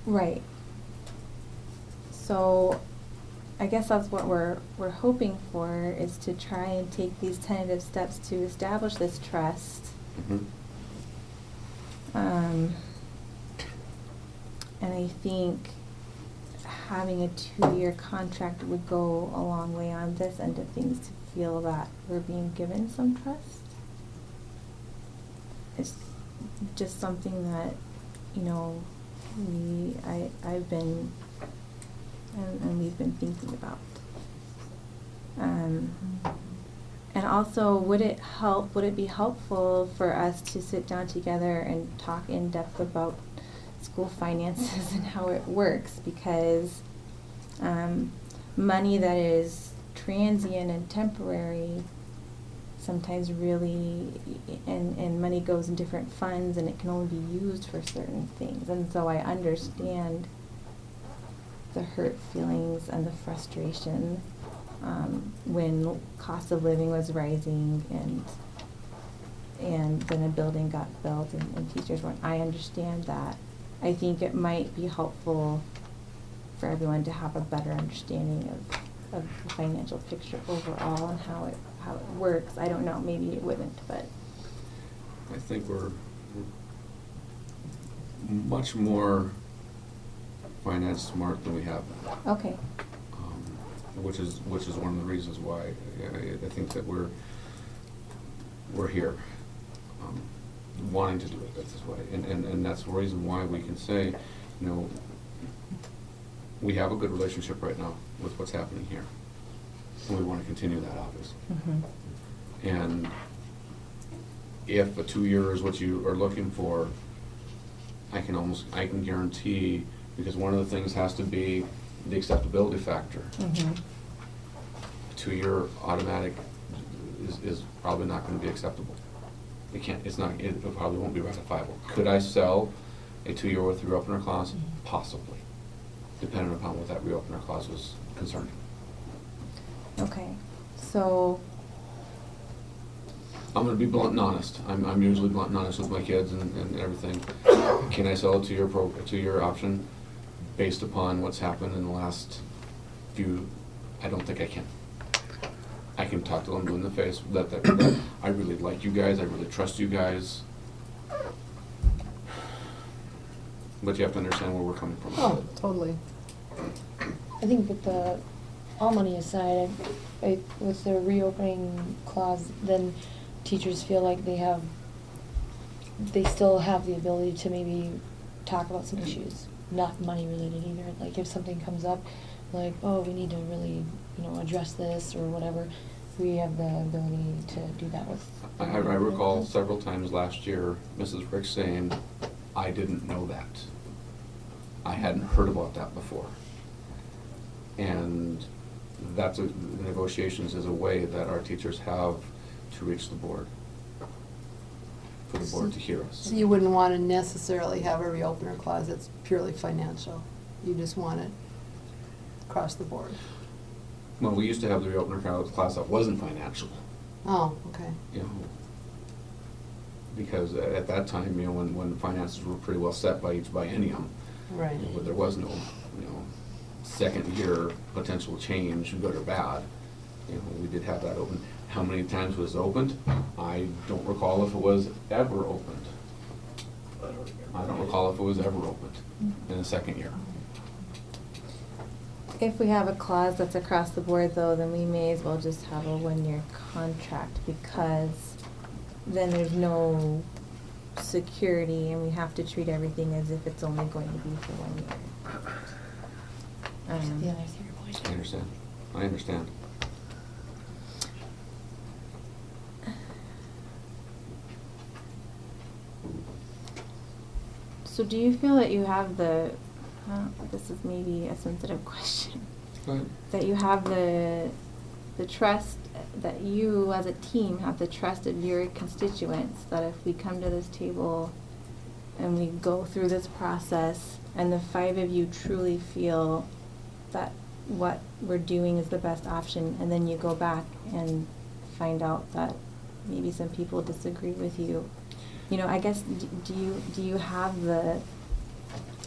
Right. So I guess that's what we're hoping for, is to try and take these tentative steps to establish this trust. Mm-hmm. And I think having a 2-year contract would go a long way on this end of things, to feel that we're being given some trust. just something that, you know, I've been, and we've been thinking about. And also, would it be helpful for us to sit down together and talk in depth about school finances and how it works? Because money that is transient and temporary sometimes really, and money goes in different funds and it can only be used for certain things. And so I understand the hurt feelings and the frustration when cost of living was rising and then a building got built and teachers weren't. I understand that. I think it might be helpful for everyone to have a better understanding of the financial picture overall and how it works. I don't know, maybe it wouldn't, but. I think we're much more finance smart than we have been. Okay. Which is one of the reasons why I think that we're here, wanting to do it this way, and that's the reason why we can say, you know, we have a good relationship right now with what's happening here, and we want to continue that, obviously. Mm-hmm. And if a 2-year is what you are looking for, I can guarantee, because one of the things has to be the acceptability factor. Mm-hmm. A 2-year automatic is probably not going to be acceptable. It probably won't be ratifiable. Could I sell a 2-year with a reopener clause? Possibly, depending upon what that reopener clause was concerning. Okay, so. I'm going to be blunt and honest. I'm usually blunt and honest with my kids and everything. Can I sell a 2-year option based upon what's happened in the last few? I don't think I can. I can talk to them blue in the face that I really like you guys, I really trust you guys. But you have to understand where we're coming from. Oh, totally. I think with the all money aside, with the reopening clause, then teachers feel like they still have the ability to maybe talk about some issues, not money related either. Like if something comes up, like, oh, we need to really, address this or whatever, we have the ability to do that with. I recall several times last year, Mrs. Rick saying, I didn't know that. I hadn't heard about that before. And negotiations is a way that our teachers have to reach the board, for the board to hear us. So you wouldn't want to necessarily have a reopener clause that's purely financial. You just want it across the board. Well, we used to have the reopener clause that wasn't financial. Oh, okay. Because at that time, when finances were pretty well set by each biennium, Right. There was no, second year potential change, good or bad. We did have that open. How many times was it opened? I don't recall if it was ever opened. I don't recall if it was ever opened in the second year. If we have a clause that's across the board though, then we may as well just have a 1-year contract, because then there's no security and we have to treat everything as if it's only going to be for 1 year. Yeah, I see your point. I understand. So do you feel that you have this is maybe a sensitive question, Go ahead. that you have the trust, that you as a team have the trust of your constituents, that if we come to this table and we go through this process and the 5 of you truly feel that what we're doing is the best option, and then you go back and find out that maybe some people disagree with you, I guess, do you have the,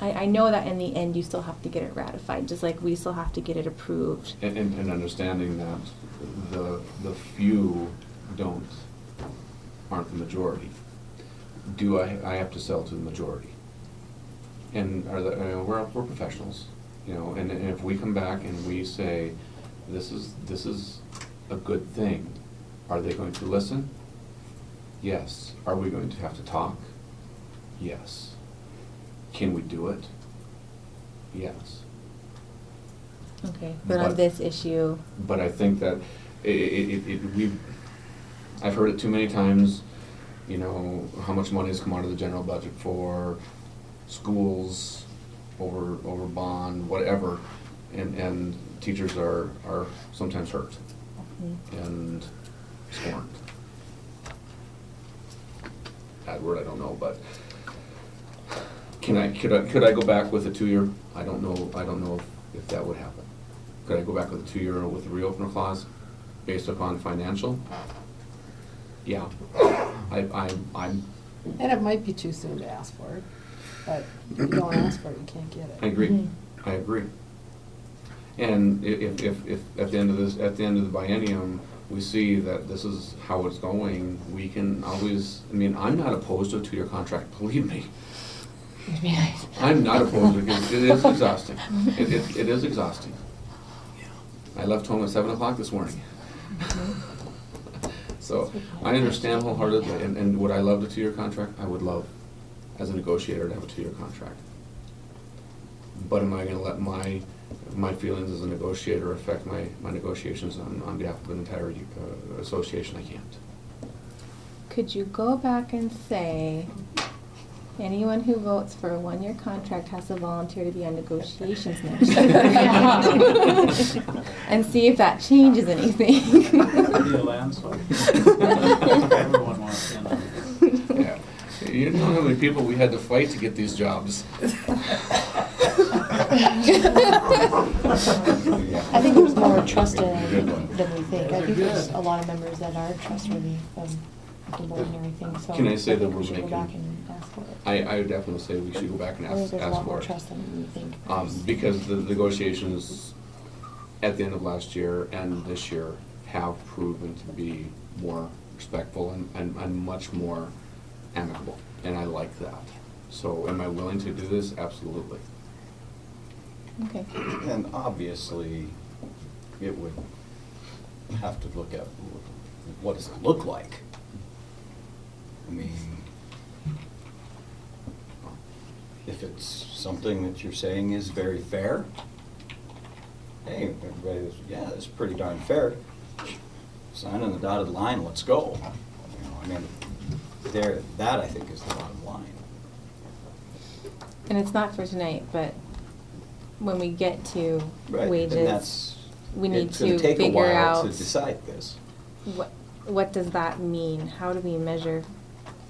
I know that in the end you still have to get it ratified, just like we still have to get it approved. And understanding that the few aren't the majority. Do I have to sell to the majority? And we're professionals, and if we come back and we say, this is a good thing, are they going to listen? Yes. Are we going to have to talk? Yes. Can we do it? Yes. Okay, but on But- this issue, But I think that I've heard it too many times, you know, how much money has come out of the general budget for schools, over bond, whatever, and teachers are sometimes hurt and scorned. Bad word, I don't know, but could I go back with a 2-year? I don't know if that would happen. Could I go back with a 2-year with a reopener clause based upon financial? Yeah. I'm, And it might be too soon to ask for it, but if you don't ask for it, you can't get it. I agree. I agree. And if at the end of the biennium, we see that this is how it's going, we can always, I mean, I'm not opposed to a 2-year contract, believe me. It'd be nice. I'm not opposed to it, because it is exhausting. It is exhausting. I left home at 7 o'clock this morning. So I understand wholeheartedly, and would I love a 2-year contract? I would love, as a negotiator, to have a 2-year contract. But am I gonna let my feelings as a negotiator affect my negotiations on behalf of an entire association? I can't. could you go back and say, anyone who votes for a 1-year contract has to volunteer to be on negotiations next year? And see if that changes anything. Be a landslide. Everyone wants in on it. Yeah. You know how many people we had to fight to get these jobs? I think there's more trust in it than we think. I think there's a lot of members that are trustworthy of the board and everything, so. Can I say that think we're we should go making- back and ask for it. I would definitely say we should go back and I think ask there's a lot more for it. trust than we think. Because the negotiations at the end of last year and this year have proven to be more respectful and much more amicable, and I like that. So am I willing to do this? Absolutely. Okay. And obviously, it would have to look at, what does it look like? I mean, if it's something that you're saying is very fair, hey, everybody's, yeah, it's pretty darn fair. Sign on the dotted line, let's go. You know, I mean, that I think is the bottom line. And it's not for tonight, but when we get to Right, wages, and that's, we need it's gonna to take a figure while out to decide this. what does that mean? How do we measure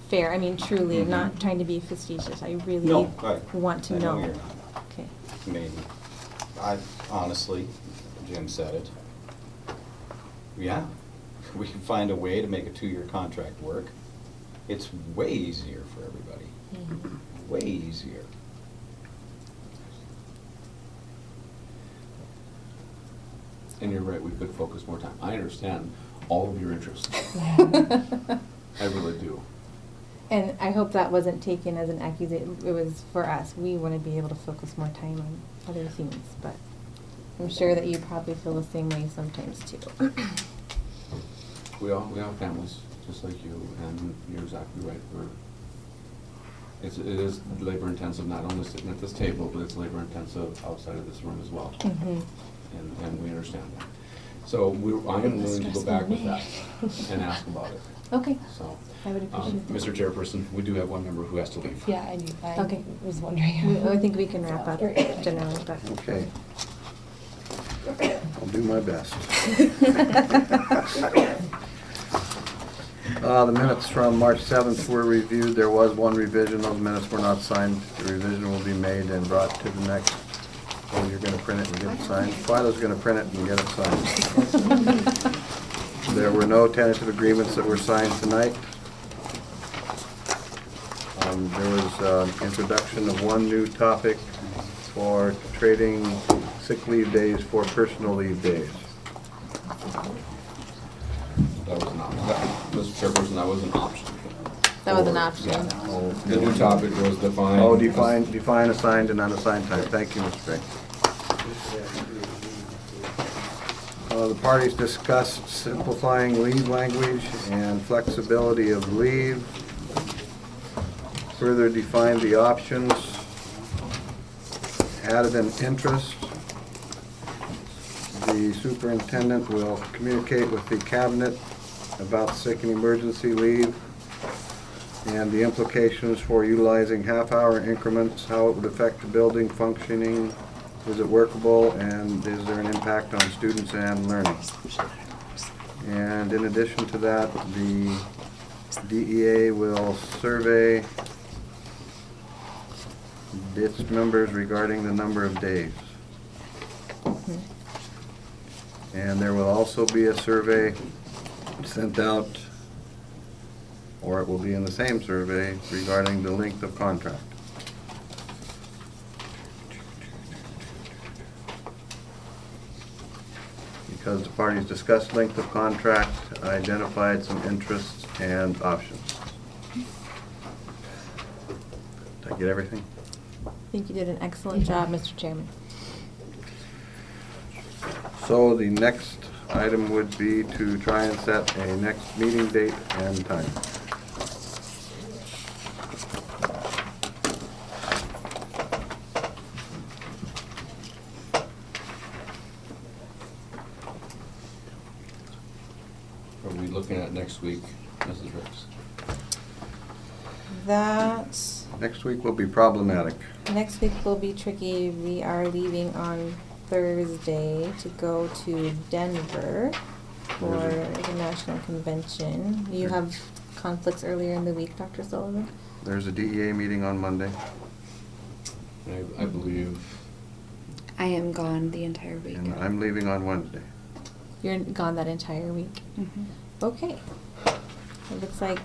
fair? I mean, truly, Mhm. not trying to be facetious. I really No, right. want to I know. you're not. Okay. I mean, I honestly, Jim said it. Yeah, we can find a way to make a 2-year contract work. It's way easier for everybody. Mm-hmm. Way easier. And you're right, we could focus more time. I understand all of your interests. I really do. And I hope that wasn't taken as an accusation. It was for us. We want to be able to focus more time on other things, but I'm sure that you probably feel the same way sometimes too. We all have families, just like you, and you're exactly right. It is labor intensive, not only sitting at this table, but it's labor intensive outside of this room as well. Mhm. And we understand that. So I am willing to go back with that and ask about it. Okay. So, I would appreciate that. Mr. Chairperson, we do have one member who has to leave. Yeah, I knew, I Okay. was wondering. I think we can wrap up generally, but. Okay. I'll do my best. The minutes from March 7th were reviewed. There was one revision. Those minutes were not signed. The revision will be made and brought to the next, oh, you're going to print it and get it signed? Philo's going to print it and get it signed. There were no tentative agreements that were signed tonight. There was introduction of one new topic for trading sick leave days for personal leave days. That was an option. Mr. Chairperson, that was an option. That was an option. Yeah. The new topic was defined. Oh, define assigned and unassigned time. Thank you, Mr. Frank. The parties discussed simplifying leave language and flexibility of leave. further defined the options, added an interest. The superintendent will communicate with the cabinet about sick and emergency leave and the implications for utilizing half-hour increments, how it would affect the building functioning, is it workable, and is there an impact on students and learning. And in addition to that, the DEA will survey its members regarding the number of days. And there will also be a survey sent out, or it will be in the same survey, regarding the length of contract. Because the parties discussed length of contract, identified some interests and options. Did I get everything? I think you did an excellent job, Mr. Chairman. So the next item would be to try and set a next meeting date and time. Are we looking at next week, Mrs. Ricks? That, Next week will be problematic. next week will be tricky. We are leaving on Thursday to go to Denver for the national convention. You have conflicts earlier in the week, Dr. Sullivan? There's a DEA meeting on Monday. I believe, I am gone the entire week. And I'm leaving on Wednesday. You're gone that entire week. Mhm. Okay. It looks like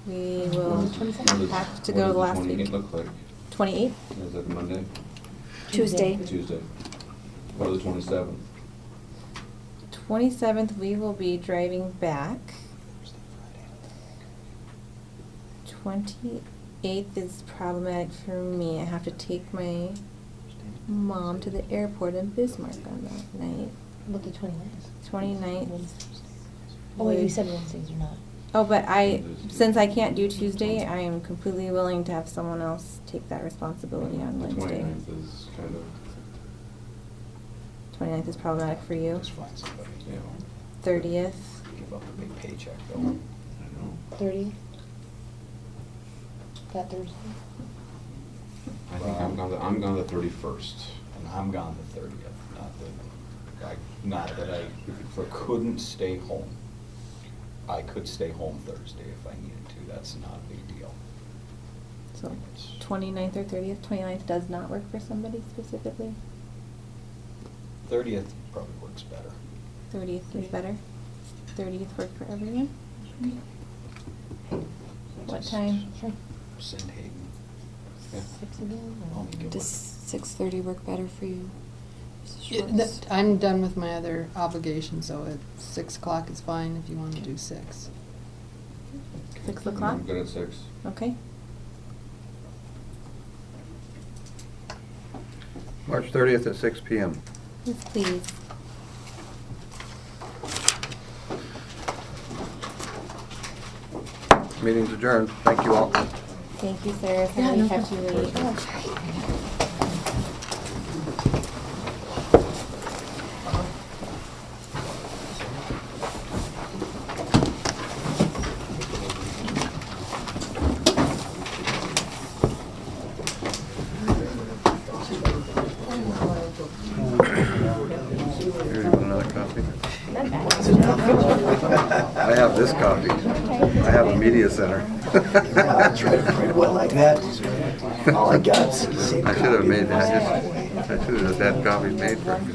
we what will does have to go the last What does the 28th week. look like? 28th? Is that Monday? Tuesday. Tuesday. What are the 27th? 27th, we will be driving back. 28th is problematic for me. I have to take my mom to the airport in Bismarck on that night. What the 29th? 29th. Oh, wait, you said Wednesdays or not? Oh, but since I can't do Tuesday, I am completely willing to have someone else take that responsibility on The Wednesday. 29th is kind of, 29th is problematic for you. Let's find somebody, you know, 30th. give up a big paycheck though. I know. 30? That Thursday? I think I'm gone the 31st. And I'm gone the 30th, not that I couldn't stay home. I could stay home Thursday if I needed to, that's not a big deal. So 29th or 30th. 29th does not work for somebody specifically. 30th probably works better. 30th is better. 30th work for everyone? What Just time? Send Hayden. Yeah. 6 again? I'll make it Does work. 6:30 work better for you? Mrs. Yeah, Schwartz? I'm done with my other obligations, so at 6 o'clock is fine if you want to do 6. 6 o'clock? I'm good at 6. Okay. March 30th at 6 p.m. Yes, please. Meeting's adjourned. Thank you all. Thank you, Sarah. Yeah, Sorry no we kept you late. Here, you want another copy? I have this copy. I have a media center. That's right, right, well, like that. All I got is the same I should have copy. made that. I should have just had copies made for me.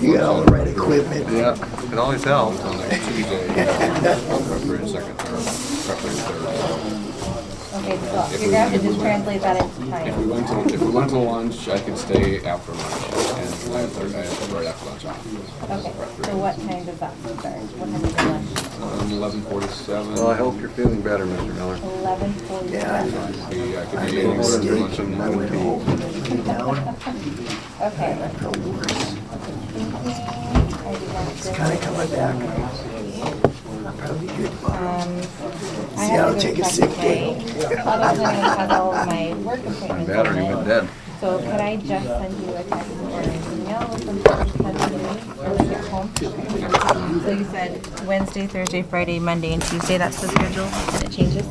You got all the right equipment. Yeah, it always helps. On next Tuesday, February 2nd, or February 3rd. Okay, so you're gonna have to just translate that into If we time. went to lunch, I could stay after lunch, and I have right after lunch. Okay, so what time does that start? What time is your lunch? 11:47. Well, I hope you're feeling better, Mr. Miller. 11:47. Yeah. I could I be made eating a lunch mistake and and I went home and came down. Okay. No worse. I did not It's kind of coming back. Probably good tomorrow. I See, have I'll to take go a to sick today. day. Other than I have all of my work My appointments battery on went it. dead. So could I just send you a text or an email with some stuff to send to me when I get home? So you said Wednesday, Thursday, Friday, Monday, and Tuesday, that's the schedule, and it changes?